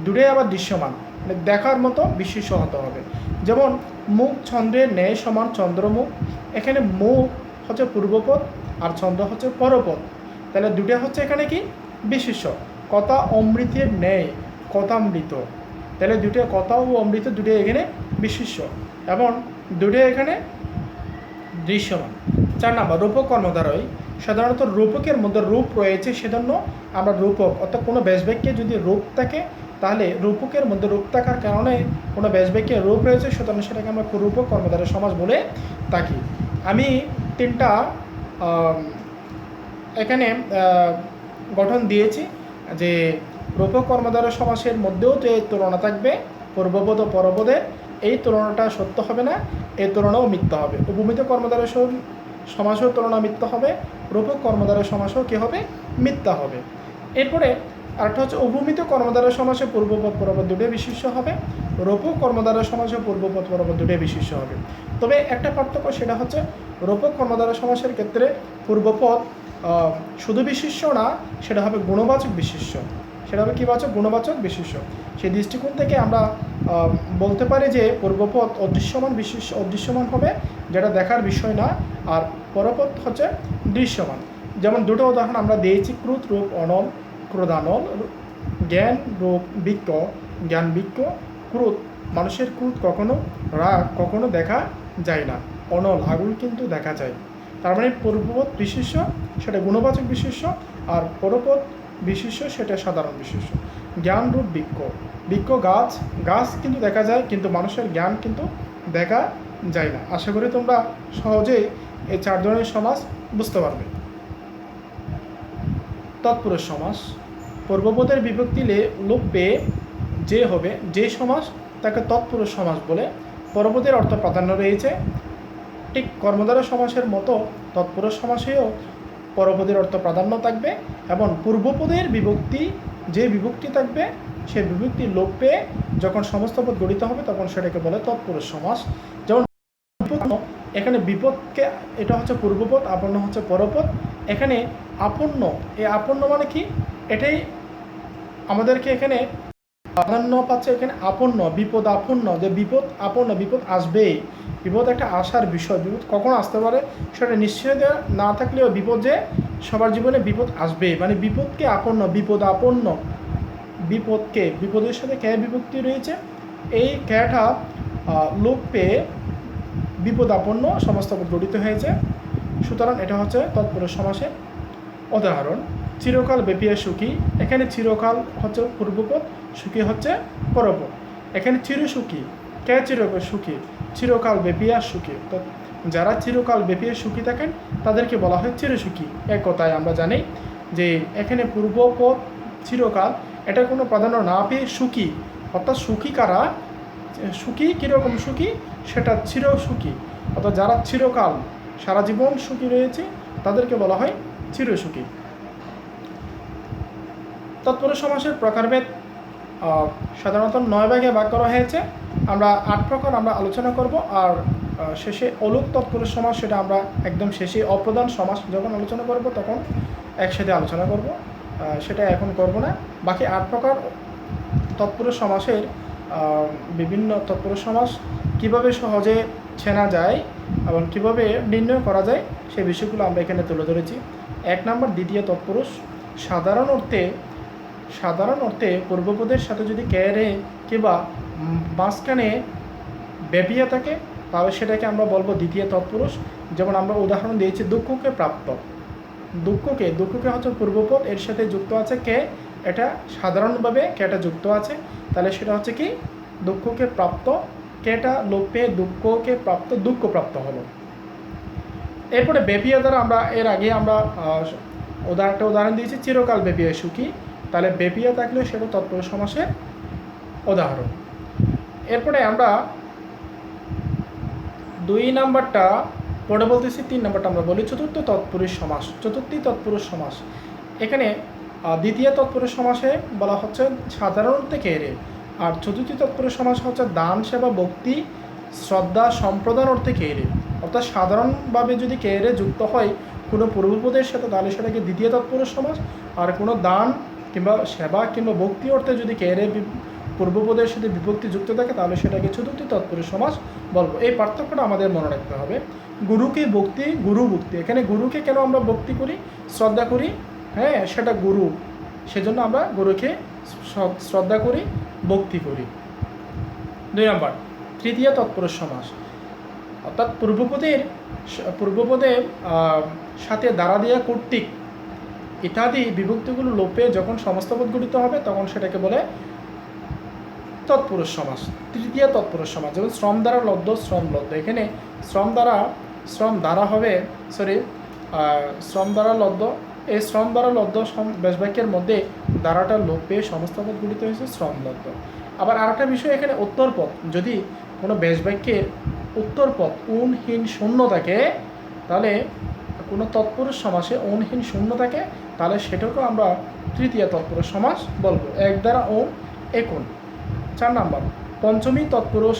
দুটোই আবার দৃশ্যমান, মানে দেখার মতো বিশেষ্য হতে হবে। যেমন মুখ চন্দ্রের ন্যায় সমান চন্দ্রমুখ, এখানে মুখ হচ্ছে পূর্বপদ আর চন্দ্র হচ্ছে পরপদ। তাহলে দুটো হচ্ছে এখানে কি বিশেষ্য। কথা অমৃতের ন্যায় কথামৃত, তাহলে দুটো কথা ও অমৃত দুটো এখানে বিশেষ্য এবং দুটো এখানে দৃশ্যমান। 4 নম্বর রূপক কর্মদ্বারয়। সাধারণত রূপকের মধ্যে রূপ রয়েছে, সেজন্য আমরা রূপক অর্থাৎ কোনো ব্যাসবাক্যে যদি রূপ থাকে, তাহলে রূপকের মধ্যে রূপ থাকার কারণে কোনো ব্যাসবাক্যে রূপ রয়েছে, সুতরাং সেটাকে আমরা রূপক কর্মদ্বারয় সমাস বলে থাকি। আমি 3টা এখানে গঠন দিয়েছি যে রূপক কর্মদ্বারয় সমাসের মধ্যেও যে তুলনা থাকবে পূর্বপদ ও পরপদের, এই তুলনাটা সত্য হবে না, এই তুলনাও মিথ্যা হবে। উপমিত কর্মদ্বারয় সমাসও তুলনা মিথ্যা হবে, রূপক কর্মদ্বারয় সমাসও কী হবে? মিথ্যা হবে। এরপরে আরেকটা হচ্ছে উপমিত কর্মদ্বারয় সমাসে পূর্বপদ পরপদ দুটোই বিশেষ্য হবে, রূপক কর্মদ্বারয় সমাসে পূর্বপদ পরপদ দুটোই বিশেষ্য হবে। তবে একটা পার্থক্য, সেটা হচ্ছে রূপক কর্মদ্বারয় সমাসের ক্ষেত্রে পূর্বপদ শুধু বিশেষ্য না, সেটা হবে গুণবাচক বিশেষ্য, সেটা হবে কী বাচক? গুণবাচক বিশেষ্য। সেই দৃষ্টিকোণ থেকে আমরা বলতে পারি যে পূর্বপদ অদৃশ্যমান হবে, যেটা দেখার বিষয় না, আর পরপদ হচ্ছে দৃশ্যমান। যেমন দুটো উদাহরণ আমরা দিয়েছি, ক্রোধ রূপ অনল, ক্রোধানল, জ্ঞান রূপ বৃক্ষ, জ্ঞান বৃক্ষ। ক্রোধ, মানুষের ক্রোধ কখনো, রাগ কখনো দেখা যায় না, অনল আগুন কিন্তু দেখা যায়। তার মানে পূর্বপদ বিশেষ্য সেটা গুণবাচক বিশেষ্য, আর পরপদ বিশেষ্য সেটা সাধারণ বিশেষ্য। জ্ঞান রূপ বৃক্ষ, বৃক্ষ গাছ কিন্তু দেখা যায়, কিন্তু মানুষের জ্ঞান কিন্তু দেখা যায় না। আশা করি তোমরা সহজেই এই 4 ধরনের সমাস বুঝতে পারবে। তৎপুরুষ সমাস। পূর্বপদের বিভক্তি লোপ পেয়ে যে হবে, যে সমাস তাকে তৎপুরুষ সমাস বলে। পরপদের অর্থ প্রাধান্য রয়েছে, ঠিক কর্মদ্বারয় সমাসের মতো তৎপুরুষ সমাসেও পরপদের অর্থ প্রাধান্য থাকবে এবং পূর্বপদের যে বিভক্তি থাকবে, সেই বিভক্তি লোপ পেয়ে যখন সমস্ত পদ গঠিত হবে, তখন সেটাকে বলে তৎপুরুষ সমাস। যেমন এখানে বিপদকে, এটা হচ্ছে পূর্বপদ, আপন্ন হচ্ছে পরপদ। এখানে আপন্ন, এই আপন্ন মানে কি? এটাই আমাদেরকে এখানে প্রাধান্য পাচ্ছে, এখানে আপন্ন, বিপদ আপন্ন, যে বিপদ আপন্ন, বিপদ আসবেই, বিপদ একটা আসার বিষয়, বিপদ কখন আসতে পারে সেটা নিশ্চয়তা না থাকলেও বিপদ যে সবার জীবনে বিপদ আসবে, মানে বিপদকে আপন্ন, বিপদ আপন্ন, বিপদকে, বিপদের সাথে কে বিভক্তি রয়েছে, এই ক্যাটা লোপ পেয়ে বিপদ আপন্ন সমস্ত গঠিত হয়েছে, সুতরাং এটা হচ্ছে তৎপুরুষ সমাসের উদাহরণ। চিরকাল ব্যাপিয়া সুখী, এখানে চিরকাল হচ্ছে পূর্বপদ, সুখী হচ্ছে পরপদ। এখানে চিরসুখী, কে চিরকাল সুখী? চিরকাল ব্যাপিয়া সুখী। তো যারা চিরকাল ব্যাপিয়া সুখী থাকেন তাদেরকে বলা হয় চিরসুখী। এক কথায় আমরা জানি যে এখানে পূর্বপদ চিরকাল, এটা কোনো প্রাধান্য না পেয়ে সুখী, অর্থাৎ সুখী কারা? সুখী কীরকম সুখী? সেটা চিরসুখী, অর্থাৎ যারা চিরকাল সারা জীবন সুখী রয়েছে তাদেরকে বলা হয় চিরসুখী। তৎপুরুষ সমাসের প্রকারভেদ সাধারণত 9 ভাগে ভাগ করা হয়েছে। আমরা 8 প্রকার আমরা আলোচনা করব, আর শেষে অলুক তৎপুরুষ সমাস, সেটা আমরা একদম শেষে অপ্রধান সমাস যখন আলোচনা করব তখন একসাথে আলোচনা করব, সেটা এখন করব না। বাকি 8 প্রকার তৎপুরুষ সমাসের বিভিন্ন তৎপুরুষ সমাস কীভাবে সহজে চেনা যায় এবং কীভাবে নির্ণয় করা যায় সেই বিষয়গুলো আমরা এখানে তুলে ধরেছি। 1 নম্বর দ্বিতীয় তৎপুরুষ। সাধারণ অর্থে পূর্বপদের সাথে যদি ক্যারে কিংবা মাঝখানে বেপিয়া থাকে তাহলে সেটাকে আমরা বলবো দ্বিতীয় তৎপুরুষ। যেমন আমরা উদাহরণ দিয়েছি দুঃখকে প্রাপ্ত। দুঃখকে হচ্ছে পূর্বপদ, এর সাথে যুক্ত আছে কে, এটা সাধারণভাবে কেটা যুক্ত আছে, তাহলে সেটা হচ্ছে কি দুঃখকে প্রাপ্ত, কেটা লোপ পেয়ে দুঃখকে প্রাপ্ত, দুঃখপ্রাপ্ত হলো। এরপরে বেপিয়া দ্বারা আমরা এর আগে আমরা একটা উদাহরণ দিয়েছি চিরকাল বেপিয়া সুখী, তাহলে বেপিয়া থাকলে সেটা তৎপুরুষ সমাসের উদাহরণ। এরপরে আমরা 2 নাম্বারটা পরে বলতেছি, 3 নাম্বারটা আমরা বলি চতুর্থ তৎপুরুষ সমাস। চতুর্থী তৎপুরুষ সমাস, এখানে দ্বিতীয় তৎপুরুষ সমাসে বলা হচ্ছে সাধারণ অর্থে কেরে, আর চতুর্থী তৎপুরুষ সমাস হচ্ছে দান সেবা ভক্তি শ্রদ্ধা সম্প্রদান অর্থে কেরে। অর্থাৎ সাধারণভাবে যদি কেরে যুক্ত হয় কোনো পূর্বপদের সাথে তাহলে সেটাকে দ্বিতীয় তৎপুরুষ সমাস, আর কোনো দান কিংবা সেবা কিংবা ভক্তি অর্থে যদি কেরে পূর্বপদের সাথে বিভক্তি যুক্ত থাকে তাহলে সেটাকে চতুর্থী তৎপুরুষ সমাস বলবো। এই পার্থক্যটা আমাদের মনে রাখতে হবে। গুরুকে ভক্তি, গুরু ভক্তি, এখানে গুরুকে কেন আমরা ভক্তি করি, শ্রদ্ধা করি, হ্যাঁ সেটা গুরু, সেজন্য আমরা গুরুকে শ্রদ্ধা করি, ভক্তি করি। 2 নম্বর তৃতীয় তৎপুরুষ সমাস, অর্থাৎ পূর্বপদের সাথে দ্বারা দিয়া কর্তৃক ইত্যাদি বিভক্তিগুলো লোপে যখন সমস্ত পদ গঠিত হবে তখন সেটাকে বলে তৎপুরুষ সমাস। তৃতীয় তৎপুরুষ সমাস, যেমন শ্রম দ্বারা লব্ধ, শ্রম লব্ধ, এখানে শ্রম দ্বারা হবে শ্রম দ্বারা লব্ধ, এই শ্রম দ্বারা লব্ধ বেশবাক্যের মধ্যে দ্বারাটা লোপ পেয়ে সমস্ত পদ গঠিত হয়েছে শ্রম লব্ধ। আবার আরেকটা বিষয়, এখানে উত্তরপদ, যদি কোনো বেশবাক্যের উত্তরপদ ঊনহীন শূন্য থাকে, তাহলে কোনো তৎপুরুষ সমাসে ঊনহীন শূন্য থাকে তাহলে সেটাকেও আমরা তৃতীয় তৎপুরুষ সমাস বলবো, এক দ্বারা ঔন একুন। 4 নম্বর পঞ্চমী তৎপুরুষ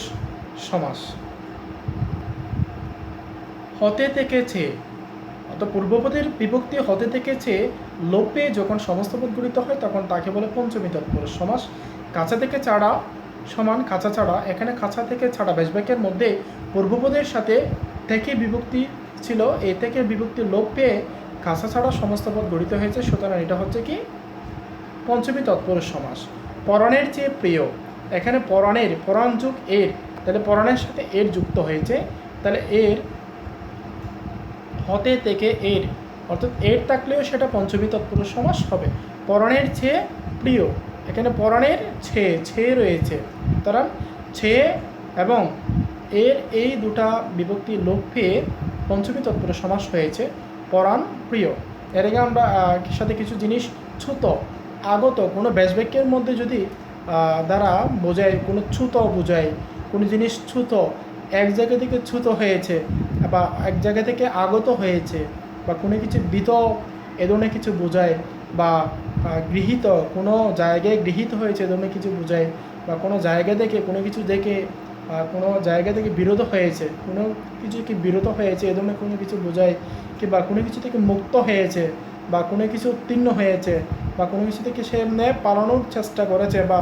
সমাস। হতে থেকে চেয়ে, অর্থাৎ পূর্বপদের বিভক্তি হতে থেকে চেয়ে লোপে যখন সমস্ত পদ গঠিত হয় তখন তাকে বলে পঞ্চমী তৎপুরুষ সমাস। কাছা থেকে ছাড়া সমান কাছা ছাড়া, এখানে কাছা থেকে ছাড়া বেশবাক্যের মধ্যে পূর্বপদের সাথে থেকে বিভক্তি ছিল, এ থেকে বিভক্তি লোপ পেয়ে কাছা ছাড়া সমস্ত পদ গঠিত হয়েছে, সুতরাং এটা হচ্ছে কি পঞ্চমী তৎপুরুষ সমাস। পরাণের চেয়ে প্রিয়, এখানে পরাণ যুগ এর, তাহলে পরাণের সাথে এর যুক্ত হয়েছে, তাহলে এর হতে থেকে এর, অর্থাৎ এর থাকলেও সেটা পঞ্চমী তৎপুরুষ সমাস হবে। পরাণের চেয়ে প্রিয়, এখানে পরাণের ছে রয়েছে, সুতরাং ছে এবং এর এই দুটা বিভক্তি লোপ পেয়ে পঞ্চমী তৎপুরুষ সমাস হয়েছে পরাণ প্রিয়। এর আগে আমরা সাথে কিছু জিনিস ছুত আগত, কোনো বেশবাক্যের মধ্যে যদি দ্বারা বোঝায়, কোনো ছুত বোঝায়, কোনো জিনিস ছুত এক জায়গা থেকে ছুত হয়েছে বা এক জায়গা থেকে আগত হয়েছে, বা কোনো কিছু বিত এ ধরনের কিছু বোঝায়, বা গৃহীত কোনো জায়গায় গৃহীত হয়েছে এ ধরনের কিছু বোঝায়, বা কোনো জায়গা থেকে কোনো কিছু দেখে কোনো জায়গা থেকে বিরত হয়েছে, কোনো কিছু কি বিরত হয়েছে এ ধরনের কোনো কিছু বোঝায়, কিংবা কোনো কিছু থেকে মুক্ত হয়েছে, বা কোনো কিছু উত্তীর্ণ হয়েছে, বা কোনো কিছু থেকে সে পালানোর চেষ্টা করেছে বা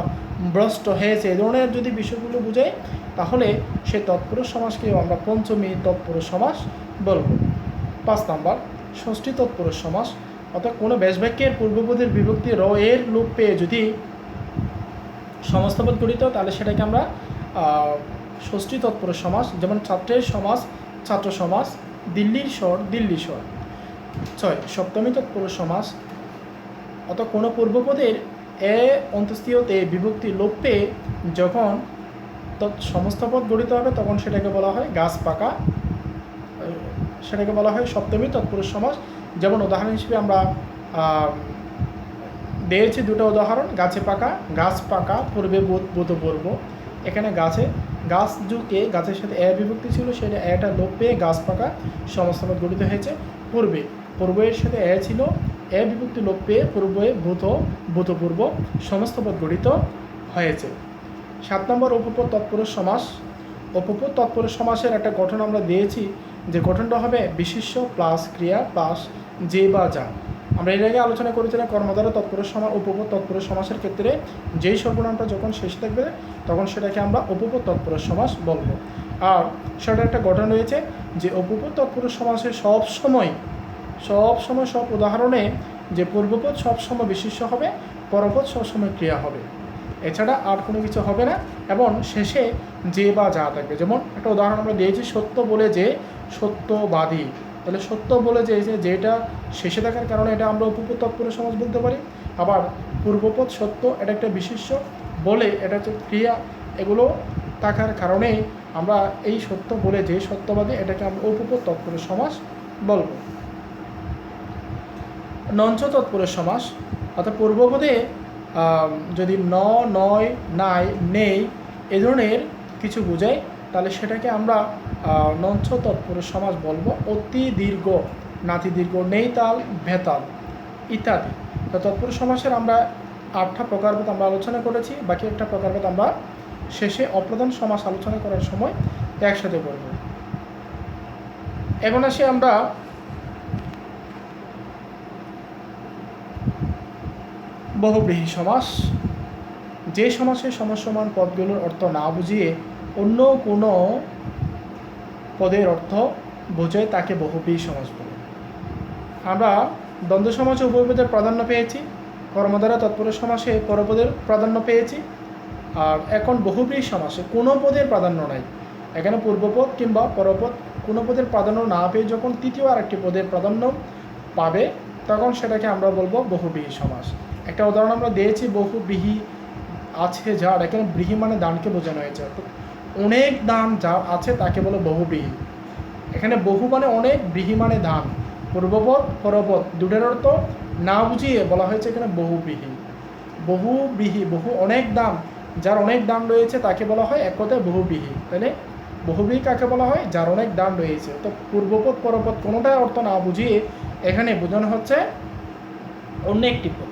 ভ্রষ্ট হয়েছে, এ ধরনের যদি বিষয়গুলো বোঝায় তাহলে সে তৎপুরুষ সমাসকে আমরা পঞ্চমী তৎপুরুষ সমাস বলব। 5 নম্বর ষষ্ঠী তৎপুরুষ সমাস, অর্থাৎ কোনো বেশবাক্যের পূর্বপদের বিভক্তি র এর লোপ পেয়ে যদি সমস্ত পদ গঠিত তাহলে সেটাকে আমরা ষষ্ঠী তৎপুরুষ সমাস। যেমন ছাত্রের সমাস ছাত্র সমাস, দিল্লির স্বর দিল্লি স্বর। 6 সপ্তমী তৎপুরুষ সমাস, অর্থাৎ কোনো পূর্বপদের এ অন্তস্থীয়তে বিভক্তি লোপ পেয়ে যখন সমস্ত পদ গঠিত হবে তখন সেটাকে বলা হয় গাছ পাকা, সেটাকে বলা হয় সপ্তমী তৎপুরুষ সমাস। যেমন উদাহরণ হিসেবে আমরা দিয়েছি 2টা উদাহরণ, গাছে পাকা, গাছ পাকা, পূর্বে বোধপূর্ব। এখানে গাছ যুগে গাছের সাথে এ বিভক্তি ছিল, সেটা এটা লোপ পেয়ে গাছ পাকা সমস্ত পদ গঠিত হয়েছে পূর্বে। পূর্বের সাথে এ ছিল, এ বিভক্তি লোপ পেয়ে পূর্বে ভূত, ভূতপূর্ব সমস্ত পদ গঠিত হয়েছে। 7 নম্বর উপপদ তৎপুরুষ সমাস। উপপদ তৎপুরুষ সমাসের একটা গঠন আমরা দিয়েছি, যে গঠনটা হবে বিশেষ্য প্লাস ক্রিয়া প্লাস যে বা যা। আমরা এর আগে আলোচনা করেছিলাম কর্মদ্বারা তৎপুরুষ সমাস, উপপদ তৎপুরুষ সমাসের ক্ষেত্রে যেই সর্বনামটা যখন শেষে থাকবে তখন সেটাকে আমরা উপপদ তৎপুরুষ সমাস বলবো। আর সেটা একটা গঠন রয়েছে যে উপপদ তৎপুরুষ সমাসে সবসময় সব উদাহরণে যে পূর্বপদ সবসময় বিশেষ্য হবে, পরপদ সবসময় ক্রিয়া হবে, এছাড়া আর কোনো কিছু হবে না, এবং শেষে যে বা যা থাকবে। যেমন একটা উদাহরণ আমরা দিয়েছি, সত্য বলে যে সত্যবাদী, তাহলে সত্য বলে যে যেটা শেষে থাকার কারণে এটা আমরা উপপদ তৎপুরুষ সমাস বলতে পারি। আবার পূর্বপদ সত্য, এটা একটা বিশেষ্য, বলে এটা হচ্ছে ক্রিয়া, এগুলো থাকার কারণে আমরা এই সত্য বলে যে সত্যবাদী, এটাকে আমরা উপপদ তৎপুরুষ সমাস বলব। নঞ্চ তৎপুরুষ সমাস, অর্থাৎ পূর্বপদে যদি নয়, নাই, নেই এ ধরনের কিছু বোঝায়, তাহলে সেটাকে আমরা নঞ্চ তৎপুরুষ সমাস বলবো। অতি দীর্ঘ, নাতি দীর্ঘ, নেই তাল, ভেতাল ইত্যাদি। তো তৎপুরুষ সমাসের আমরা 8টা প্রকারভেদ আমরা আলোচনা করেছি, বাকি একটা প্রকারভেদ আমরা শেষে অপ্রধান সমাস আলোচনা করার সময় একসাথে করব। এখন আসি আমরা বহুব্রীহি সমাস। যে সমাসে সমসমান পদগুলোর অর্থ না বুঝিয়ে অন্য কোনো পদের অর্থ বোঝায় তাকে বহুব্রীহি সমাস বলে। আমরা দ্বন্দ্ব সমাসে উভয়পদের প্রাধান্য পেয়েছি, কর্মদ্বারা তৎপুরুষ সমাসে পরপদের প্রাধান্য পেয়েছি, আর এখন বহুব্রীহি সমাসে কোনো পদের প্রাধান্য নাই। এখানে পূর্বপদ কিংবা পরপদ কোনো পদের প্রাধান্য না পেয়ে যখন তৃতীয় আরেকটি পদের প্রাধান্য পাবে, তখন সেটাকে আমরা বলবো বহুব্রীহি সমাস। একটা উদাহরণ আমরা দিয়েছি, বহুব্রীহি আছে যার, এখানে ব্রীহি মানে দানকে বোঝানো হয়েছে, অনেক দান যার আছে তাকে বলে বহুব্রীহি। এখানে বহু মানে অনেক, ব্রীহি মানে দান, পূর্বপদ পরপদ দুটোর অর্থ না বুঝিয়ে বলা হয়েছে এখানে বহুব্রীহি। বহুব্রীহি, বহু অনেক দান, যার অনেক দান রয়েছে তাকে বলা হয় এক কথায় বহুব্রীহি। তাহলে বহুব্রীহি কাকে বলা হয়? যার অনেক দান রয়েছে। তো পূর্বপদ পরপদ কোনোটাই অর্থ না বুঝিয়ে এখানে বোঝানো হচ্ছে অন্য একটি পদ,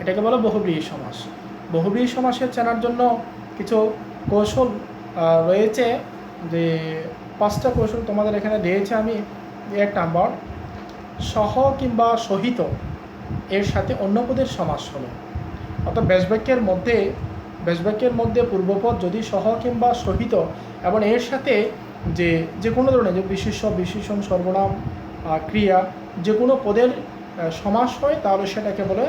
এটাকে বলে বহুব্রীহি সমাস। বহুব্রীহি সমাসের চেনার জন্য কিছু কৌশল রয়েছে, যে 5টা কৌশল তোমাদের এখানে দিয়েছে আমি। 1 নাম্বার, সহ কিংবা সহিত এর সাথে অন্য পদের সমাস হলো, অর্থাৎ ব্যাসবাক্যের মধ্যে পূর্বপদ যদি সহ কিংবা সহিত এবং এর সাথে যে কোনো ধরনের যে বিশেষণ, সর্বনাম, ক্রিয়া যে কোনো পদের সমাস হয়, তাহলে সেটাকে বলে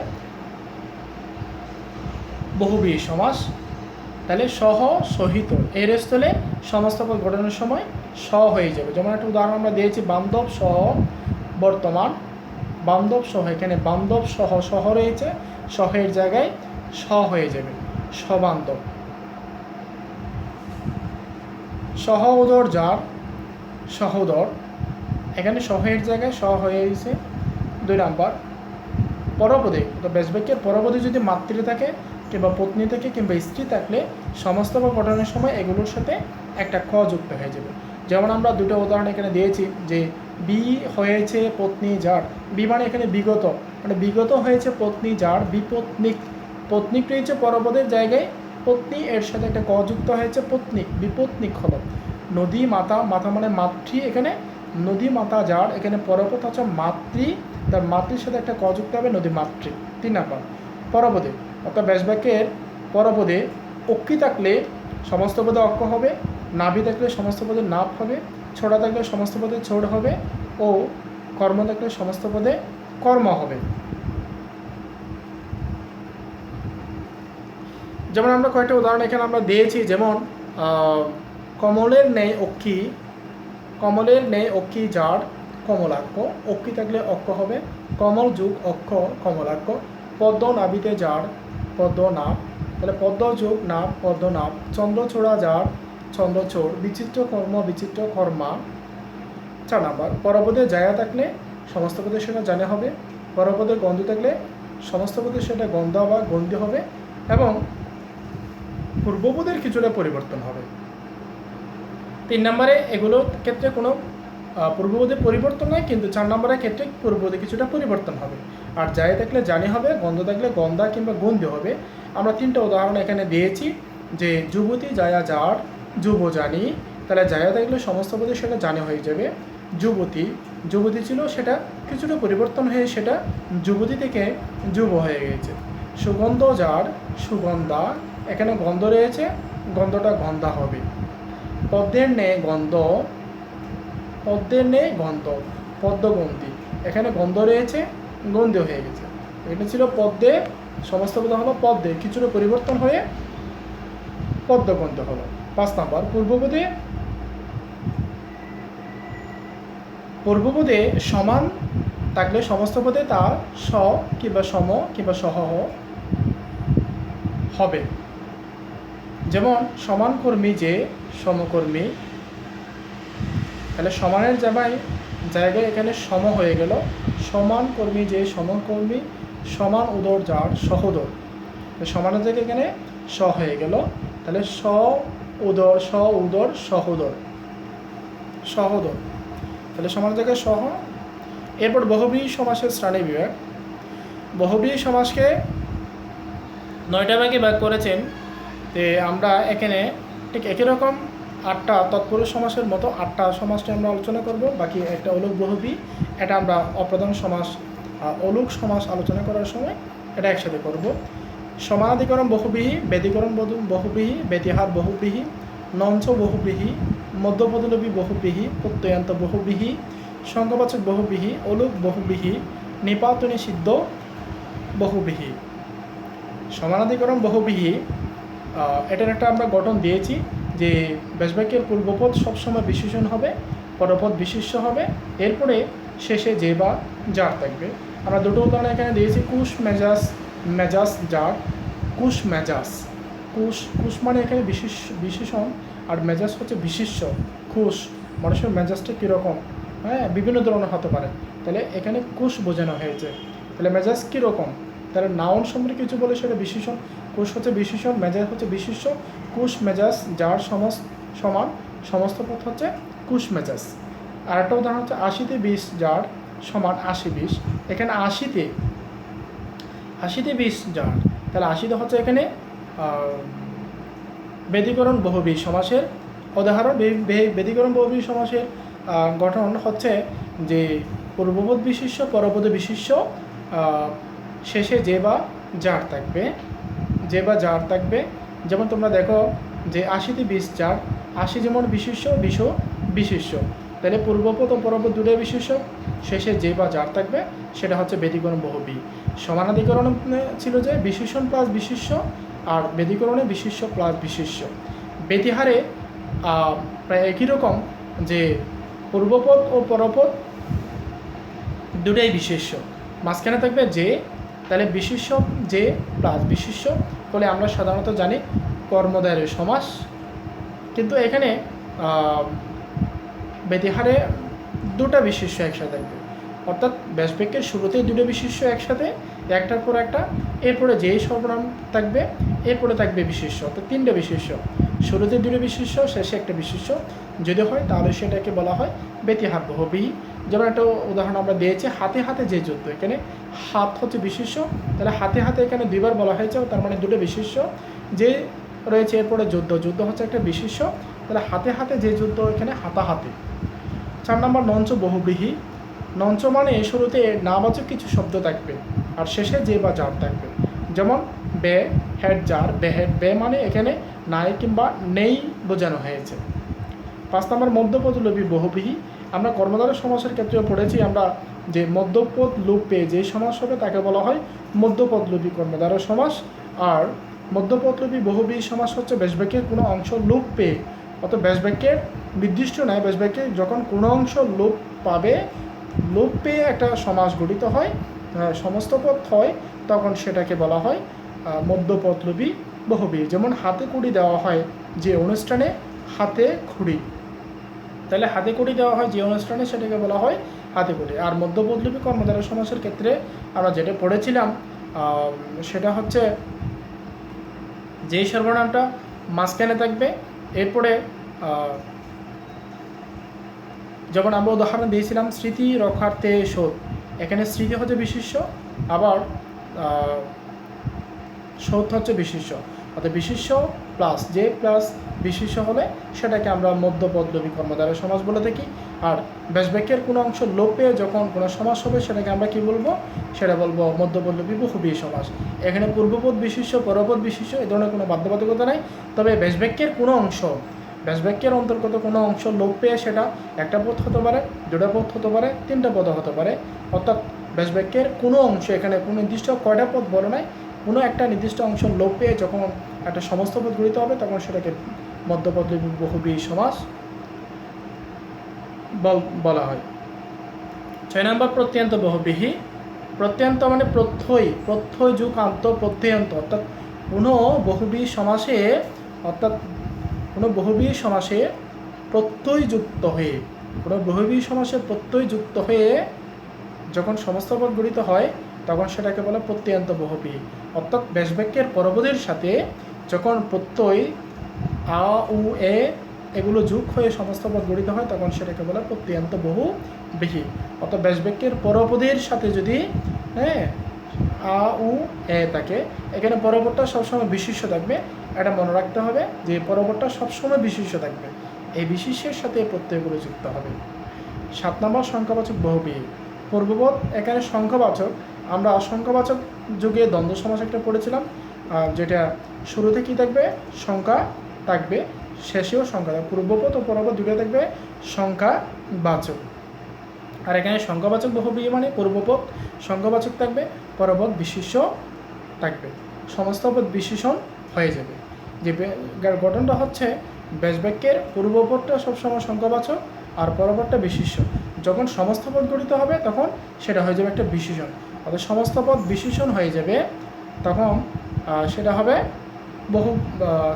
বহুব্রীহি সমাস। তাহলে সহ সহিত এর স্থলে সমস্ত পদ গঠনের সময় স হয়ে যাবে। যেমন একটা উদাহরণ আমরা দিয়েছি, বান্ধব সহ বর্তমান, বান্ধব সহ, এখানে বান্ধব সহ রয়েছে, সহের জায়গায় স হয়ে যাবে, সবান্ধব। সহোদর যার, সহোদর, এখানে সহের জায়গায় স হয়ে গেছে। 2 নাম্বার, পরপদে, তো ব্যাসবাক্যের পরপদে যদি মাতৃ থাকে কিংবা পত্নী থাকে কিংবা স্ত্রী থাকলে সমস্ত পদ গঠনের সময় এগুলোর সাথে একটা ক যুক্ত হয়ে যাবে। যেমন আমরা 2টা উদাহরণ এখানে দিয়েছি, যে বি হয়েছে পত্নী যার, বি মানে এখানে বিগত, মানে বিগত হয়েছে পত্নী যার, বিপত্নিক, পত্নিক রয়েছে পরপদের জায়গায়, পত্নী এর সাথে একটা ক যুক্ত হয়েছে, পত্নিক, বিপত্নিক হলো। নদী মাতা, মাতা মানে মাতৃ, এখানে নদী মাতা যার, এখানে পরপদ হচ্ছে মাতৃ, তার মাতৃর সাথে একটা ক যুক্ত হবে, নদী মাতৃ। 3 নাম্বার, পরপদে, অর্থাৎ ব্যাসবাক্যের পরপদে অক্ষি থাকলে সমস্ত পদে অক্ষ হবে, নাভি থাকলে সমস্ত পদে নাভ হবে, ছোড়া থাকলে সমস্ত পদে ছোড় হবে, ও কর্ম থাকলে সমস্ত পদে কর্ম হবে। যেমন আমরা কয়েকটা উদাহরণ এখানে আমরা দিয়েছি, যেমন কমলের ন্যায় অক্ষি যার, কমলাক্ষ, অক্ষি থাকলে অক্ষ হবে, কমল যুগ অক্ষ, কমলাক্ষ। পদ্ম নাভিতে যার, পদ্মনাভ, তাহলে পদ্ম যুগ নাভ, পদ্মনাভ। চন্দ্রছোড়া যার, চন্দ্রচোর। বিচিত্র কর্ম, বিচিত্র কর্মা। 4 নাম্বার, পরপদে জায়া থাকলে সমস্ত পদে সেটা জানে হবে, পরপদে গন্ধ থাকলে সমস্ত পদে সেটা গন্ধ বা গন্ধি হবে, এবং পূর্বপদের কিছুটা পরিবর্তন হবে। 3 নম্বরে এগুলোর ক্ষেত্রে কোনো পূর্বপদে পরিবর্তন নয়, কিন্তু 4 নম্বরের ক্ষেত্রে পূর্বপদে কিছুটা পরিবর্তন হবে। আর যায় থাকলে জানি হবে, গন্ধ থাকলে গন্ধা কিংবা গন্ধি হবে। আমরা 3টা উদাহরণ এখানে দিয়েছি যে যুবতী জায়া যার, যুব জানি, তাহলে জায়া থাকলে সমস্ত পদে সেটা জানি হয়ে যাবে। যুবতী, যুবতী ছিল, সেটা কিছুটা পরিবর্তন হয়ে সেটা যুবতী থেকে যুব হয়ে গেছে। সুগন্ধ যার, সুগন্ধা, এখানে গন্ধ রয়েছে, গন্ধটা গন্ধা হবে। পদ্মের নে গন্ধ, পদ্মের নে গন্ধ, পদ্মগন্ধি, এখানে গন্ধ রয়েছে, গন্ধি হয়ে গেছে। এটা ছিল পদ্মে, সমস্ত পদ হলো পদ্মে, কিছুটা পরিবর্তন হয়ে পদ্মগন্ধ হলো। 5 নম্বর পূর্বপদে, পূর্বপদে সমান থাকলে সমস্ত পদে তা স কিংবা সম কিংবা সহ হবে। যেমন সমান কর্মী যে, সমকর্মী, তাহলে সমানের জায়গায় এখানে সম হয়ে গেল। সমান কর্মী যে, সমকর্মী, সমান উদর যার, সহোদর, সমানের জায়গায় এখানে স হয়ে গেল। তাহলে উদর সহোদর, সহোদর, তাহলে সমানের জায়গায় সহ। এরপর বহুব্রীহি সমাসের শ্রেণী বিভাগ। বহুব্রীহি সমাসকে 9টা ভাগে ভাগ করেছেন। তো আমরা এখানে ঠিক একই রকম 8টা তৎপুরুষ সমাসের মতো 8টা সমাসটি আমরা আলোচনা করব। বাকি একটা অলুক বহুব্রীহি, এটা আমরা অপ্রধান সমাস, অলুক সমাস আলোচনা করার সময় এটা একসাথে করব। সমানাধিকরণ বহুব্রীহি, ব্যতিকরণ বহুব্রীহি, ব্যতিহার বহুব্রীহি, নঞ্চ বহুব্রীহি, মধ্যপদলোপী বহুব্রীহি, প্রত্যয়ান্ত বহুব্রীহি, সংখ্যাবাচক বহুব্রীহি, অলুক বহুব্রীহি, নিপাতনী সিদ্ধ বহুব্রীহি। সমানাধিকরণ বহুব্রীহি, এটার একটা আমরা গঠন দিয়েছি যে ব্যাসবাক্যের পূর্বপদ সবসময় বিশেষণ হবে, পরপদ বিশেষ্য হবে, এরপরে শেষে যে বা যার থাকবে। আমরা দুটো উদাহরণ এখানে দিয়েছি, কুশ মেজাজ, মেজাজ যার, কুশ মেজাজ। কুশ মানে এখানে বিশেষণ, আর মেজাজ হচ্ছে বিশেষ্য। কুশ, মানুষের মেজাজটা কীরকম, হ্যাঁ, বিভিন্ন ধরনের হতে পারে। তাহলে এখানে কুশ বোঝানো হয়েছে। তাহলে মেজাজ কীরকম, তাহলে নাউন সম্পর্কে কিছু বলে সেটা বিশেষণ। কুশ হচ্ছে বিশেষণ, মেজাজ হচ্ছে বিশেষ্য। কুশ মেজাজ যার সমান সমস্ত পদ হচ্ছে কুশ মেজাজ। আর একটা উদাহরণ হচ্ছে 80তে 20 যার সমান 80-20। এখানে 80তে 20 যার, তাহলে 80তে হচ্ছে এখানে ব্যতিকরণ বহুব্রীহি সমাসের উদাহরণ। ব্যতিকরণ বহুব্রীহি সমাসের গঠন হচ্ছে যে পূর্বপদ বিশেষ্য, পরপদ বিশেষ্য, শেষে যে বা যার থাকবে, যে বা যার থাকবে। যেমন তোমরা দেখো যে 80তে 20 যার, 80 যেমন বিশেষ্য, 20ও বিশেষ্য, তাহলে পূর্বপদ ও পরপদ দুটোই বিশেষ্য, শেষে যে বা যার থাকবে, সেটা হচ্ছে ব্যতিকরণ বহুব্রীহি। সমানাধিকরণ ছিল যে বিশেষণ প্লাস বিশেষ্য, আর ব্যতিকরণে বিশেষ্য প্লাস বিশেষ্য। ব্যতিহারে প্রায় একই রকম, যে পূর্বপদ ও পরপদ দুটোই বিশেষ্য, মাঝখানে থাকবে যে, তাহলে বিশেষ্য যে প্লাস বিশেষ্য বলে আমরা সাধারণত জানি কর্মদ্বয়ের সমাস। কিন্তু এখানে ব্যতিহারে দুটা বিশেষ্য একসাথে থাকবে, অর্থাৎ ব্যাসবাক্যের শুরুতেই দুটো বিশেষ্য একসাথে, একটার পর একটা, এরপরে যেই সর্বনাম থাকবে, এরপরে থাকবে বিশেষ্য, অর্থাৎ 3টে বিশেষ্য, শুরুতে দুটো বিশেষ্য, শেষে একটা বিশেষ্য যদি হয়, তাহলে সেটাকে বলা হয় ব্যতিহার বহুব্রীহি। যেমন একটা উদাহরণ আমরা দিয়েছি, হাতে হাতে যে যুদ্ধ, এখানে হাত হচ্ছে বিশেষ্য, তাহলে হাতে হাতে এখানে দুইবার বলা হয়েছে, তার মানে দুটো বিশেষ্য যে রয়েছে, এরপরে যুদ্ধ হচ্ছে একটা বিশেষ্য, তাহলে হাতে হাতে যে যুদ্ধ, এখানে হাতাহাতি। 4 নম্বর নঞ্চ বহুব্রীহি। নঞ্চ মানে শুরুতে নাবাচক কিছু শব্দ থাকবে, আর শেষে যে বা যার থাকবে। যেমন বে, হেড যার, বেহেড, বে মানে এখানে নাই কিংবা নেই বোঝানো হয়েছে। 5 নম্বর মধ্যপদলোপী বহুব্রীহি। আমরা কর্মধারয় সমাসের ক্ষেত্রেও পড়েছি আমরা যে মধ্যপদ লোপ পেয়ে যে সমাস হবে তাকে বলা হয় মধ্যপদলোপী কর্মধারয় সমাস। আর মধ্যপদলোপী বহুব্রীহি সমাস হচ্ছে ব্যাসবাক্যের কোনো অংশ লোপ পেয়ে, অর্থাৎ ব্যাসবাক্যের নির্দিষ্ট নয়, ব্যাসবাক্যে যখন কোনো অংশ লোপ পাবে, লোপ পেয়ে একটা সমাস গঠিত হয়, সমস্ত পদ হয়, তখন সেটাকে বলা হয় মধ্যপদলোপী বহুব্রীহি। যেমন হাতে কুড়ি দেওয়া হয় যে অনুষ্ঠানে, হাতে খুঁড়ি, তাহলে হাতে কুড়ি দেওয়া হয় যে অনুষ্ঠানে, সেটাকে বলা হয় হাতে কুড়ি। আর মধ্যপদলোপী কর্মধারয় সমাসের ক্ষেত্রে আমরা যেটা পড়েছিলাম সেটা হচ্ছে যেই সর্বনামটা মাঝখানে থাকবে, এরপরে যেমন আমরা উদাহরণ দিয়েছিলাম স্মৃতি রক্ষার্থে শোধ, এখানে স্মৃতি হচ্ছে বিশেষ্য, আবার শোধ হচ্ছে বিশেষ্য, অর্থাৎ বিশেষ্য প্লাস যে প্লাস বিশেষ্য হলে সেটাকে আমরা মধ্যপদলোপী কর্মধারয় সমাস বলে থাকি। আর ব্যাসবাক্যের কোনো অংশ লোপ পেয়ে যখন কোনো সমাস হবে সেটাকে আমরা কি বলবো, সেটা বলবো মধ্যপদলোপী বহুব্রীহি সমাস। এখানে পূর্বপদ বিশেষ্য পরপদ বিশেষ্য এই ধরনের কোনো বাধ্যবাধকতা নাই। তবে ব্যাসবাক্যের কোনো অংশ, ব্যাসবাক্যের অন্তর্গত কোনো অংশ লোপ পেয়ে সেটা একটা পদ হতে পারে, দুটা পদ হতে পারে, তিনটা পদ হতে পারে। অর্থাৎ ব্যাসবাক্যের কোনো অংশ, এখানে কোনো নির্দিষ্ট কয়টা পদ বলে নাই, কোনো একটা নির্দিষ্ট অংশ লোপ পেয়ে যখন একটা সমস্ত পদ গঠিত হবে তখন সেটাকে মধ্যপদলোপী বহুব্রীহি সমাস বলা হয়। 6 নম্বর প্রত্যয়ান্ত বহুব্রীহি। প্রত্যয়ান্ত মানে প্রত্যয় যুগ আন্ত প্রত্যয়ান্ত, অর্থাৎ কোনো বহুব্রীহি সমাসে, অর্থাৎ কোনো বহুব্রীহি সমাসে প্রত্যয়যুক্ত হয়ে, কোনো বহুব্রীহি সমাসে প্রত্যয়যুক্ত হয়ে যখন সমস্ত পদ গঠিত হয় তখন সেটাকে বলে প্রত্যয়ান্ত বহুব্রীহি। অর্থাৎ ব্যাসবাক্যের পরপদের সাথে যখন প্রত্যয় আ উ এ এগুলো যোগ হয়ে সমস্ত পদ গঠিত হয় তখন সেটাকে বলে প্রত্যয়ান্ত বহুব্রীহি। অর্থাৎ ব্যাসবাক্যের পরপদের সাথে যদি আ উ এ থাকে, এখানে পরপদটা সবসময় বিশেষ্য থাকবে, এটা মনে রাখতে হবে যে পরপদটা সবসময় বিশেষ্য থাকবে, এই বিশেষ্যের সাথে প্রত্যয়গুলো যুক্ত হবে। 7 নম্বর সংখ্যাবাচক বহুব্রীহি। পূর্বপদ এখানে সংখ্যাবাচক, আমরা সংখ্যাবাচক যুগে দ্বন্দ্ব সমাস একটা পড়েছিলাম, যেটা শুরুতে কী থাকবে, সংখ্যা থাকবে, শেষেও সংখ্যা থাকবে, পূর্বপদ ও পরপদ দুটো থাকবে সংখ্যাবাচক। আর এখানে সংখ্যাবাচক বহুব্রীহি মানে পূর্বপদ সংখ্যাবাচক থাকবে, পরপদ বিশেষ্য থাকবে, সমস্ত পদ বিশেষণ হয়ে যাবে। যে গঠনটা হচ্ছে ব্যাসবাক্যের পূর্বপদটা সবসময় সংখ্যাবাচক আর পরপদটা বিশেষ্য। যখন সমস্ত পদ গঠিত হবে তখন সেটা হয়ে যাবে একটা বিশেষণ, অর্থাৎ সমস্ত পদ বিশেষণ হয়ে যাবে, তখন সেটা হবে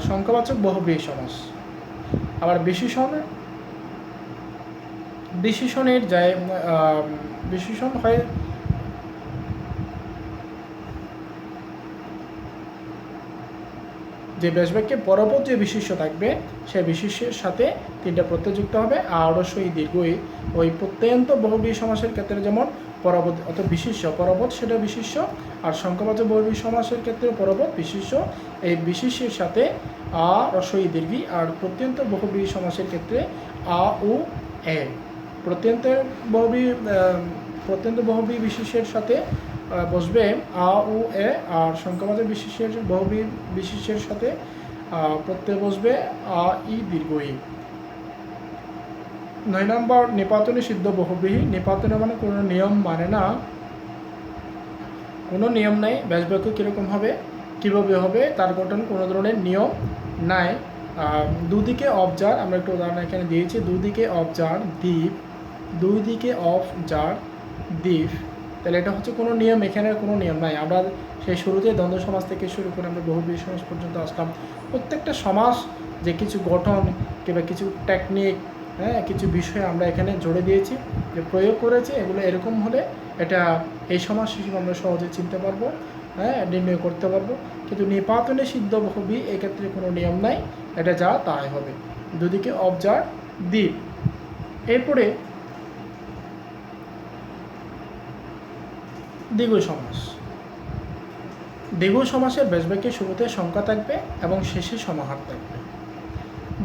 সংখ্যাবাচক বহুব্রীহি সমাস। আবার বিশেষণের যায় বিশেষণ হয় যে ব্যাসবাক্যে পরপদ যে বিশেষ্য থাকবে সেই বিশেষ্যের সাথে তিনটা প্রত্যয় যুক্ত হবে। আর সই দীর্ঘই ওই প্রত্যয়ান্ত বহুব্রীহি সমাসের ক্ষেত্রে যেমন পরপদ অর্থাৎ বিশেষ্য পরপদ সেটা বিশেষ্য, আর সংখ্যাবাচক বহুব্রীহি সমাসের ক্ষেত্রে পরপদ বিশেষ্য, এই বিশেষ্যের সাথে আ রসই দীর্ঘি। আর প্রত্যয়ান্ত বহুব্রীহি সমাসের ক্ষেত্রে আ উ এ, প্রত্যয়ান্ত বহুব্রীহি বিশেষ্যের সাথে বসবে আ উ এ, আর সংখ্যাবাচক বিশেষ্যের বহুব্রীহি বিশেষ্যের সাথে প্রত্যয় বসবে আ ই দীর্ঘ ই। 9 নম্বর নিপাতনে সিদ্ধ বহুব্রীহি। নিপাতনে মানে কোনো নিয়ম মানে না, কোনো নিয়ম নাই, ব্যাসবাক্য কীরকম হবে কীভাবে হবে তার গঠন কোনো ধরনের নিয়ম নাই। দুদিকে অফ যার, আমরা একটু উদাহরণ এখানে দিয়েছি, দুদিকে অফ যার দ্বীপ, দুই দিকে অফ যার দ্বীপ, তাহলে এটা হচ্ছে কোনো নিয়ম, এখানে কোনো নিয়ম নাই। আমরা সেই শুরুতে দ্বন্দ্ব সমাস থেকে শুরু করে আমরা বহুব্রীহি সমাস পর্যন্ত আসলাম। প্রত্যেকটা সমাস যে কিছু গঠন কিংবা কিছু টেকনিক, কিছু বিষয় আমরা এখানে জুড়ে দিয়েছি, যে প্রয়োগ করেছে, এগুলো এরকম হলে এটা এই সমাস হিসেবে আমরা সহজে চিনতে পারবো, নির্ণয় করতে পারবো। কিন্তু নিপাতনে সিদ্ধ বহুব্রীহি এক্ষেত্রে কোনো নিয়ম নাই, এটা যা তাই হবে, দুদিকে অফ যার দ্বীপ। এরপরে দ্বিগু সমাস। দ্বিগু সমাসের ব্যাসবাক্যের শুরুতে সংখ্যা থাকবে এবং শেষে সমাহার থাকবে।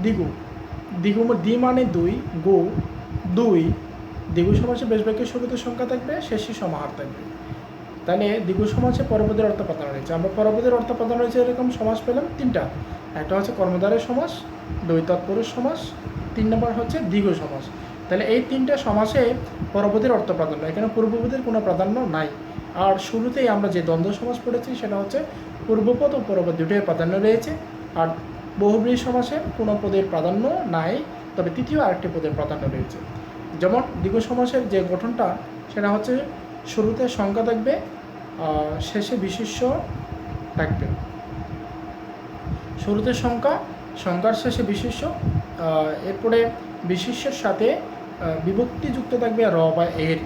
দ্বিগু দ্বি মানে দুই, গু দুই, দ্বিগু সমাসের ব্যাসবাক্যের শুরুতে সংখ্যা থাকবে, শেষে সমাহার থাকবে। তাহলে দ্বিগু সমাসে পরপদের অর্থ প্রদান রয়েছে, আমরা পরপদের অর্থ প্রদান রয়েছে এরকম সমাস পেলাম তিনটা, একটা হচ্ছে কর্মধারয় সমাস, দুই তৎপুরুষ সমাস, 3 নম্বর হচ্ছে দ্বিগু সমাস। তাহলে এই তিনটা সমাসে পরপদের অর্থ প্রাধান্য, এখানে পূর্বপদের কোনো প্রাধান্য নাই। আর শুরুতেই আমরা যে দ্বন্দ্ব সমাস পড়েছি সেটা হচ্ছে পূর্বপদ ও পরপদ দুটোই প্রাধান্য রয়েছে। আর বহুব্রীহি সমাসে কোনো পদের প্রাধান্য নাই, তবে তৃতীয় আরেকটি পদের প্রাধান্য রয়েছে। যেমন দ্বিগু সমাসের যে গঠনটা সেটা হচ্ছে শুরুতে সংখ্যা থাকবে, শেষে বিশেষ্য থাকবে। শুরুতে সংখ্যা, সংখ্যার শেষে বিশেষ্য, এরপরে বিশেষ্যের সাথে বিভক্তি যুক্ত থাকবে র বা এর,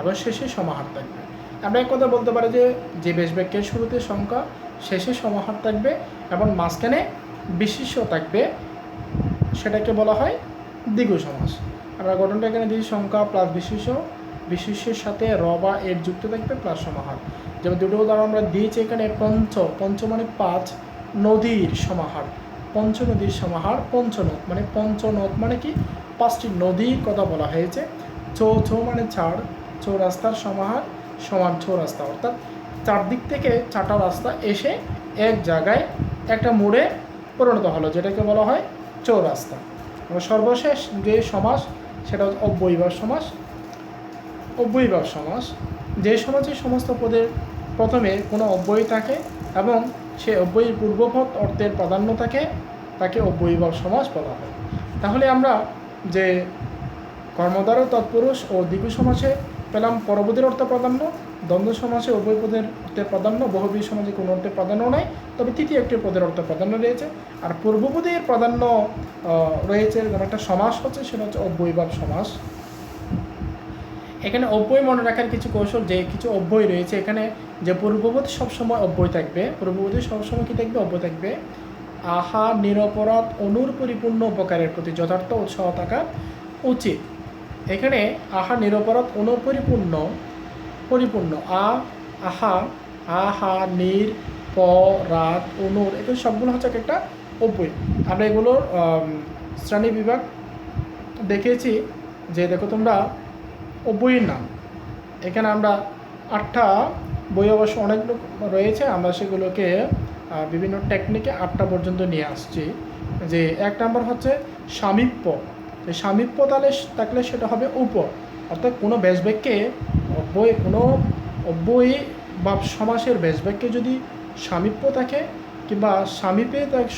আবার শেষে সমাহার থাকবে। আমরা এক কথা বলতে পারি যে ব্যাসবাক্যের শুরুতে সংখ্যা, শেষে সমাহার থাকবে এবং মাঝখানে বিশেষ্য থাকবে, সেটাকে বলা হয় দ্বিগু সমাস। আমরা গঠনটা এখানে দিই সংখ্যা প্লাস বিশেষ্য, বিশেষ্যের সাথে র বা এর যুক্ত থাকবে প্লাস সমাহার। যেমন দুটো উদাহরণ আমরা দিয়েছি এখানে পঞ্চ মানে 5 নদীর সমাহার, পঞ্চ নদীর সমাহার। পঞ্চনদ মানে পঞ্চনদ মানে কি 5টি নদীর কথা বলা হয়েছে। চৌ মানে 4, চৌরাস্তার সমাহার সমান চৌরাস্তা, অর্থাৎ চারদিক থেকে 4টা রাস্তা এসে এক জায়গায় একটা মোড়ে পরিণত হলো, যেটাকে বলা হয় চৌরাস্তা। এবং সর্বশেষ যে সমাস সেটা হচ্ছে অব্যয়ীভাব সমাস। অব্যয়ীভাব সমাস যে সমাজে সমস্ত পদের প্রথমে কোনো অব্যয় থাকে এবং সে অব্যয়ীর পূর্বপদ অর্থের প্রাধান্য থাকে, তাকে অব্যয়ীভাব সমাস বলা হয়। তাহলে আমরা যে কর্মদ্বারা তৎপুরুষ ও দ্বিগু সমাসে পেলাম পরপদের অর্থ প্রাধান্য, দ্বন্দ্ব সমাসে উভয় পদের অর্থে প্রাধান্য, বহুব্রীহি সমাজে কোনো অর্থে প্রাধান্য নাই, তবে তৃতীয় একটি পদের অর্থে প্রাধান্য রয়েছে। আর পূর্বপদের প্রাধান্য রয়েছে যেমন একটা সমাস হচ্ছে, সেটা হচ্ছে অব্যয়ীভাব সমাস। এখানে অব্যয় মনে রাখার কিছু কৌশল, যে কিছু অব্যয় রয়েছে এখানে, যে পূর্বপদ সবসময় অব্যয় থাকবে, পূর্বপদে সবসময় কী থাকবে, অব্যয় থাকবে। আহা নিরপরাধ অনুর পরিপূর্ণ উপকারের প্রতি যথার্থ উৎসাহ থাকা উচিত। এখানে আহা নিরপরাধ অনুর পরিপূর্ণ আহা আহা নির পরাধ অনুর, এগুলো সবগুলো হচ্ছে একটা অব্যয়। আমরা এগুলোর শ্রেণী বিভাগ দেখেছি, যে দেখো তোমরা অব্যয়ের নাম, এখানে আমরা 8টা বই অবশ্য অনেক রয়েছে, আমরা সেগুলোকে বিভিন্ন টেকনিকে 8টা পর্যন্ত নিয়ে আসছি। যে 1 নম্বর হচ্ছে সামীপ্য। সামীপ্য থাকলে সেটা হবে উপ, অর্থাৎ কোনো ব্যাসবাক্যে কোনো অব্যয়ী বা সমাসের ব্যাসবাক্যে যদি সামীপ্য থাকে কিংবা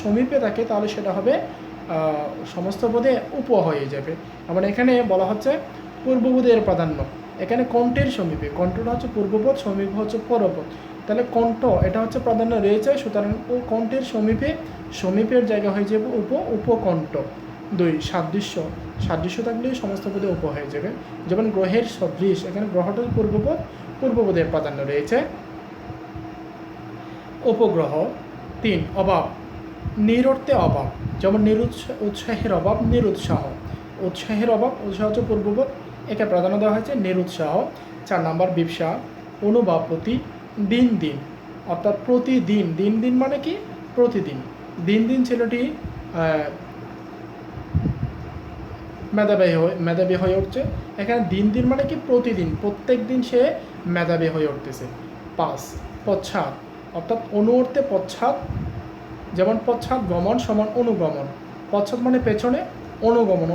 সমীপে থাকে, তাহলে সেটা হবে সমস্ত পদে উপ হয়ে যাবে। আবার এখানে বলা হচ্ছে পূর্বপদের প্রাধান্য, এখানে কণ্ঠের সমীপে, কণ্ঠটা হচ্ছে পূর্বপদ, সমীপ হচ্ছে পরপদ, তাহলে কণ্ঠ এটা হচ্ছে প্রাধান্য রয়েছে, সুতরাং ও কণ্ঠের সমীপের জায়গা হয়ে যাবে উপকণ্ঠ। 2 সাদৃশ্য থাকলে সমস্ত পদে উপ হয়ে যাবে। যেমন গ্রহের সদৃশ, এখানে গ্রহটার পূর্বপদের প্রাধান্য রয়েছে, উপগ্রহ। 3 অভাব, নিরর্থে অভাব, যেমন উৎসাহের অভাব, নিরুৎসাহ। উৎসাহ হচ্ছে পূর্বপদ, একে প্রাধান্য দেওয়া হয়েছে নিরুৎসাহ। 4 নম্বর বিবসা, অনুভাব প্রতি, দিন, অর্থাৎ প্রতিদিন। দিন মানে কি প্রতিদিন। দিন ছেলেটি মেধাবী হয়ে উঠছে, এখানে দিন মানে কি প্রতিদিন, প্রত্যেক দিন সে মেধাবী হয়ে উঠতেছে। 5 পশ্চাৎ, অর্থাৎ অনুর্থে পশ্চাৎ, যেমন পশ্চাৎ গমন সমান অনুগমন। পশ্চাৎ মানে পেছনে, অনুগমন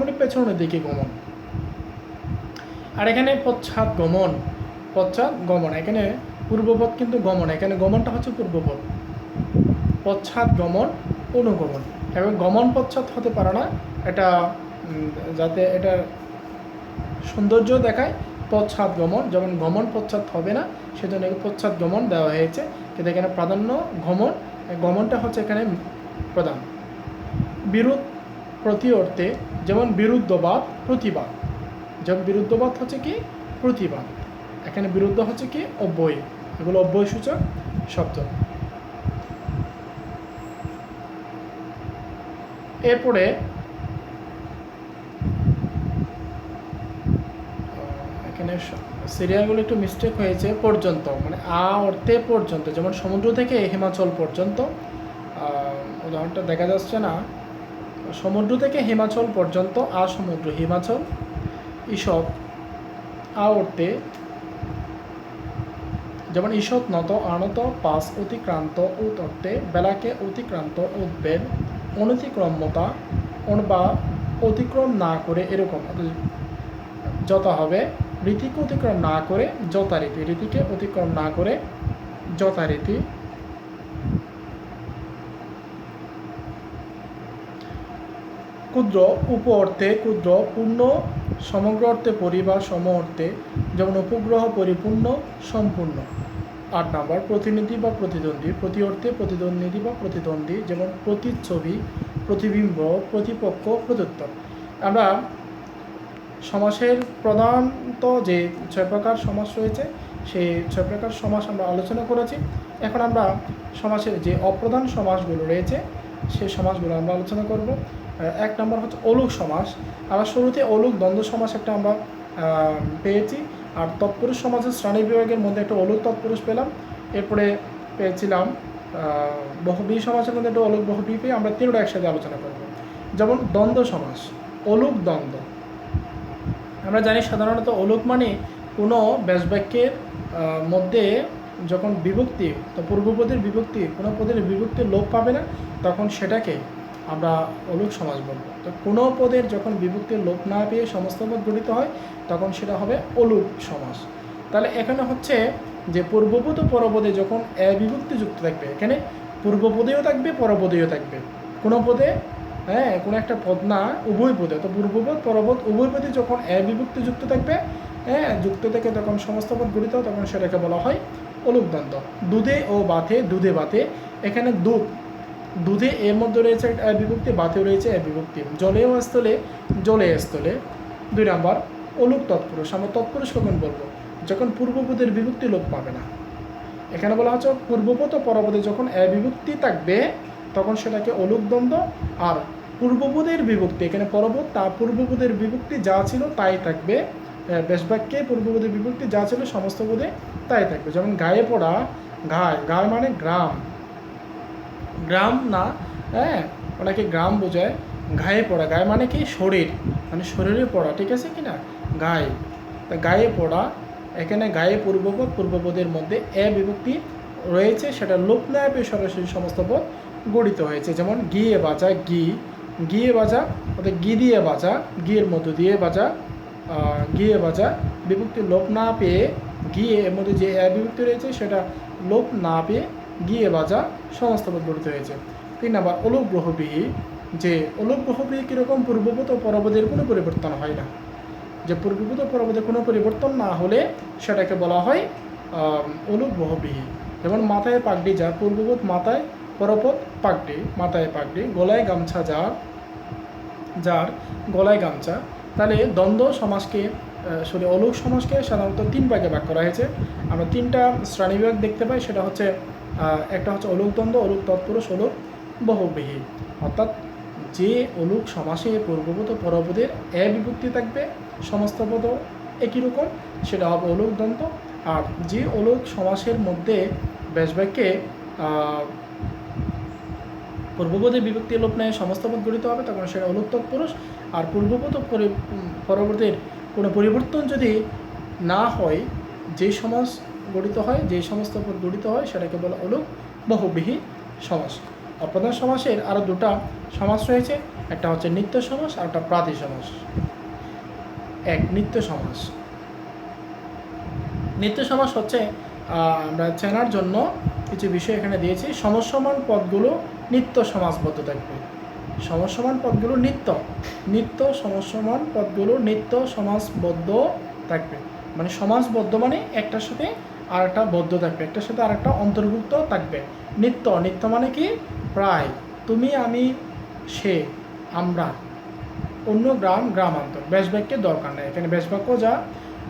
মানে পেছনের দিকে গমন। আর এখানে পশ্চাৎ গমন, এখানে পূর্বপদ কিন্তু গমন, এখানে গমনটা হচ্ছে পূর্বপদ। পশ্চাৎ গমন, অনুগমন, এবং গমন পশ্চাৎ হতে পারে না, এটা যাতে এটা সৌন্দর্য দেখায়, পশ্চাৎ গমন, যেমন গমন পশ্চাৎ হবে না, সেজন্য পশ্চাৎ গমন দেওয়া হয়েছে, কিন্তু এখানে প্রাধান্য গমনটা হচ্ছে এখানে প্রধান। বিরোধ প্রতি অর্থে, যেমন বিরুদ্ধবাদ, প্রতিবাদ, যেমন বিরুদ্ধবাদ হচ্ছে কি প্রতিবাদ, এখানে বিরুদ্ধ হচ্ছে কি অব্যয়, এগুলো অব্যয়সূচক শব্দ। এরপরে এখানে সিরিয়ালগুলো একটু মিস্টেক হয়েছে, পর্যন্ত মানে অর্থে পর্যন্ত, যেমন সমুদ্র থেকে হিমাচল পর্যন্ত, উদাহরণটা দেখা যাচ্ছে না, সমুদ্র থেকে হিমাচল পর্যন্ত, সমুদ্র হিমাচল। ঈষৎ অর্থে, যেমন ঈষৎ নত আনত, পাস অতিক্রান্ত, অর্থে বেলাকে অতিক্রান্ত, উদ্বেগ, অনতিক্রম্যতা বা অতিক্রম না করে, এরকম যথা হবে। রীতিকে অতিক্রম না করে যথারীতি, রীতিকে অতিক্রম না করে যথারীতি। ক্ষুদ্র উপ অর্থে ক্ষুদ্র, পূর্ণ সমগ্র অর্থে পরি বা সম অর্থে, যেমন উপগ্রহ পরিপূর্ণ, সম্পূর্ণ। 8 নম্বর প্রতিনিধি বা প্রতিদ্বন্দ্বী, প্রতি অর্থে প্রতিদ্বন্দ্বী বা প্রতিদ্বন্দ্বী, যেমন প্রতিচ্ছবি, প্রতিবিম্ব, প্রতিপক্ষ, প্রত্যুত্তর। আমরা সমাসের প্রধানত যে 6 প্রকার সমাস রয়েছে, সেই 6 প্রকার সমাস আমরা আলোচনা করেছি। এখন আমরা সমাসের যে অপ্রধান সমাসগুলো রয়েছে সেই সমাসগুলো আমরা আলোচনা করব। এক নম্বর হচ্ছে অলুক সমাস। আমরা শুরুতে অলুক দ্বন্দ্ব সমাস একটা আমরা পেয়েছি, আর তৎপুরুষ সমাজের শ্রেণী বিভাগের মধ্যে একটা অলুক তৎপুরুষ পেলাম। এরপরে পেয়েছিলাম বহুব্রীহি সমাসের মধ্যে একটা অলুক বহুব্রীহি পেয়ে আমরা তিনটা একসাথে আলোচনা করব। যেমন দ্বন্দ্ব সমাস, অলুক দ্বন্দ্ব। আমরা জানি সাধারণত অলুক মানে কোনো ব্যাসবাক্যের মধ্যে যখন বিভক্তি, তো পূর্বপদের বিভক্তি, কোনো পদের বিভক্তির লোপ পাবে না, তখন সেটাকে আমরা অলুক সমাস বলব। তো কোনো পদের যখন বিভক্তির লোপ না পেয়ে সমস্ত পদ গঠিত হয়, তখন সেটা হবে অলুক সমাস। তাহলে এখানে হচ্ছে যে পূর্বপদ ও পরপদে যখন বিভক্তি যুক্ত থাকবে, এখানে পূর্বপদেও থাকবে পরপদেও থাকবে। কোনো পদে কোনো একটা পদ না, উভয় পদে, তো পূর্বপদ পরপদ উভয় পদে যখন বিভক্তি যুক্ত থাকবে, যুক্ত থেকে তখন সমস্ত পদ গঠিত, তখন সেটাকে বলা হয় অলুক দ্বন্দ্ব। দুধে ও বাতে, দুধে বাতে, এখানে দুধে এর মধ্যে রয়েছে বিভক্তি, বাতেও রয়েছে বিভক্তি। জলে ও স্থলে, জলে স্থলে। 2 নম্বর অলুক তৎপুরুষ। আমরা তৎপুরুষ কখন বলবো? যখন পূর্বপদের বিভক্তি লোপ পাবে না। এখানে বলা হচ্ছে পূর্বপদ ও পরপদে যখন বিভক্তি থাকবে, তখন সেটাকে অলুক দ্বন্দ্ব। আর পূর্বপদের বিভক্তি, এখানে পরপদ, তা পূর্বপদের বিভক্তি যা ছিল তাই থাকবে। ব্যাসবাক্যে পূর্বপদের বিভক্তি যা ছিল সমস্ত পদে তাই থাকবে। যেমন গায়ে পড়া, গায়ে মানে গ্রাম, গ্রাম না, ওনাকে গ্রাম বোঝায়। গায়ে পড়া, গায়ে মানে কি? শরীর, মানে শরীরে পড়া, ঠিক আছে কি না? গায়ে, তা গায়ে পড়া, এখানে গায়ে পূর্বপদ, পূর্বপদের মধ্যে বিভক্তি রয়েছে, সেটা লোপ না পেয়ে সরাসরি সমস্ত পদ গঠিত হয়েছে। যেমন গিয়ে বাজা, গিয়ে বাজা, অর্থাৎ গি দিয়ে বাজা, গিয়ের মধ্য দিয়ে বাজা, গিয়ে বাজা, বিভক্তি লোপ না পেয়ে গিয়ে এর মধ্যে যে বিভক্তি রয়েছে সেটা লোপ না পেয়ে গিয়ে বাজা সমস্ত পদ গঠিত হয়েছে। 3 নম্বর অলুক বহুব্রীহি। যে অলুক বহুব্রীহি কীরকম? পূর্বপদ ও পরপদের কোনো পরিবর্তন হয় না। যে পূর্বপদ ও পরপদের কোনো পরিবর্তন না হলে সেটাকে বলা হয় অলুক বহুব্রীহি। যেমন মাথায় পাগড়ি যার, পূর্বপদ মাথায়, পরপদ পাগড়ি, মাথায় পাগড়ি। গলায় গামছা যার গলায় গামছা। তাহলে দ্বন্দ্ব সমাসকে অলুক সমাসকে সাধারণত 3 ভাগে ভাগ করা হয়েছে। আমরা 3টা শ্রেণীবিভাগ দেখতে পাই। সেটা হচ্ছে একটা হচ্ছে অলুক দ্বন্দ্ব, অলুক তৎপুরুষ, অলুক বহুব্রীহি। অর্থাৎ যে অলুক সমাসে পূর্বপদ ও পরপদের বিভক্তি থাকবে, সমস্ত পদ একই রকম, সেটা হবে অলুক দ্বন্দ্ব। আর যে অলুক সমাসের মধ্যে ব্যাসবাক্যে পূর্বপদের বিভক্তি লোপ নেয় সমস্ত পদ গঠিত হবে, তখন সেটা অলুক তৎপুরুষ। আর পূর্বপদ ও পরবর্তীর কোনো পরিবর্তন যদি না হয়, যেই সমাস গঠিত হয়, যেই সমস্ত পদ গঠিত হয়, সেটাকে বলা অলুক বহুব্রীহি সমাস। অপ্রধান সমাসের আরও 2টা সমাস রয়েছে, একটা হচ্ছে নিত্য সমাস আর একটা প্রাতি সমাস। নিত্য সমাস। নিত্য সমাস হচ্ছে, আমরা চেনার জন্য কিছু বিষয় এখানে দিয়েছি। সমসমান পদগুলো নিত্য সমাসবদ্ধ থাকবে। সমসমান পদগুলো নিত্য সমসমান পদগুলো নিত্য সমাসবদ্ধ থাকবে। মানে সমাসবদ্ধ মানে একটার সাথে আর একটা বদ্ধ থাকবে, একটার সাথে আর একটা অন্তর্ভুক্ত থাকবে। নিত্য মানে কি? প্রায়, তুমি আমি সে আমরা, অন্য গ্রামান্তর। ব্যাসবাক্যের দরকার নেই এখানে। ব্যাসবাক্য যা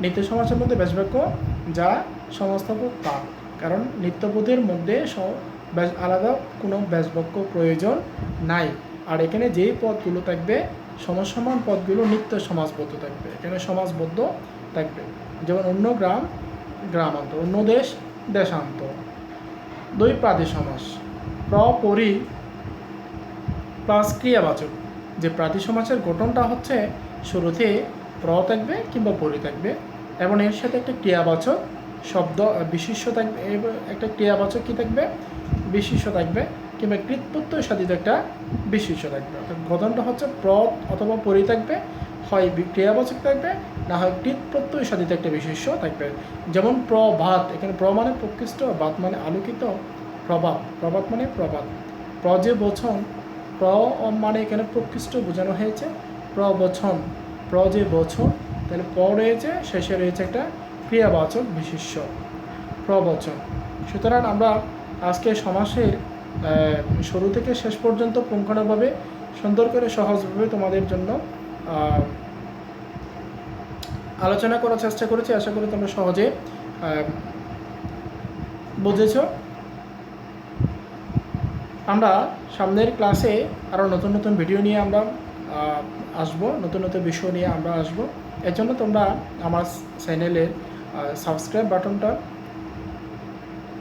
নিত্য সমাসের মধ্যে, ব্যাসবাক্য যা সমস্ত পদ তা, কারণ নিত্যপদের মধ্যে আলাদা কোনো ব্যাসবাক্য প্রয়োজন নাই। আর এখানে যেই পদগুলো থাকবে, সমসমান পদগুলো নিত্য সমাসবদ্ধ থাকবে, এখানে সমাসবদ্ধ থাকবে। যেমন অন্য গ্রামান্তর, অন্য দেশান্তর। 2 প্রাতি সমাস। পরি প্লাস ক্রিয়াবাচক। যে প্রাতি সমাসের গঠনটা হচ্ছে শুরুতে থাকবে কিংবা পরি থাকবে, এবং এর সাথে একটা ক্রিয়াবাচক শব্দ বিশেষ্য থাকবে। একটা ক্রিয়াবাচক কি থাকবে? বিশেষ্য থাকবে, কিংবা কৃৎপ্রত্যয় সাধিত একটা বিশেষ্য থাকবে। অর্থাৎ গঠনটা হচ্ছে অথবা পরি থাকবে, হয় ক্রিয়াবাচক থাকবে, না হয় কৃৎপ্রত্যয় সাধিত একটা বিশেষ্য থাকবে। যেমন প্রভাত, এখানে মানে প্রকৃষ্ট, ভাত মানে আলোকিত, প্রভাত মানে প্রভাত। যে বচন, মানে এখানে প্রকৃষ্ট বোঝানো হয়েছে, প্রবচন, যে বচন, তাহলে রয়েছে, শেষে রয়েছে একটা ক্রিয়াবাচক বিশেষ্য, প্রবচন। সুতরাং আমরা আজকে সমাসের শুরু থেকে শেষ পর্যন্ত পুঙ্খানুভাবে সুন্দর করে সহজভাবে তোমাদের জন্য আলোচনা করার চেষ্টা করেছি। আশা করি তোমরা সহজে বুঝেছ। আমরা সামনের ক্লাসে আরও নতুন নতুন ভিডিও নিয়ে আমরা আসবো, নতুন নতুন বিষয় নিয়ে আমরা আসবো। এর জন্য তোমরা আমার চ্যানেলের সাবস্ক্রাইব বাটনটা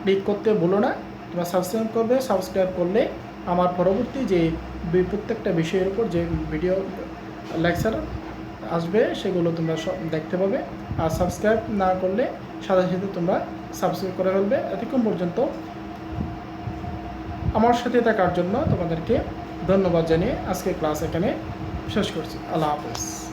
ক্লিক করতে ভুলো না। তোমরা সাবস্ক্রাইব করবে, সাবস্ক্রাইব করলে আমার পরবর্তী যে প্রত্যেকটা বিষয়ের উপর যে ভিডিও লেকচার আসবে সেগুলো তোমরা সব দেখতে পাবে। আর সাবস্ক্রাইব না করলে সাথে সাথে তোমরা সাবস্ক্রাইব করে ফেলবে। এতক্ষণ পর্যন্ত আমার সাথে থাকার জন্য তোমাদেরকে ধন্যবাদ জানিয়ে আজকে ক্লাস এখানে শেষ করছি। আল্লাহ হাফেজ।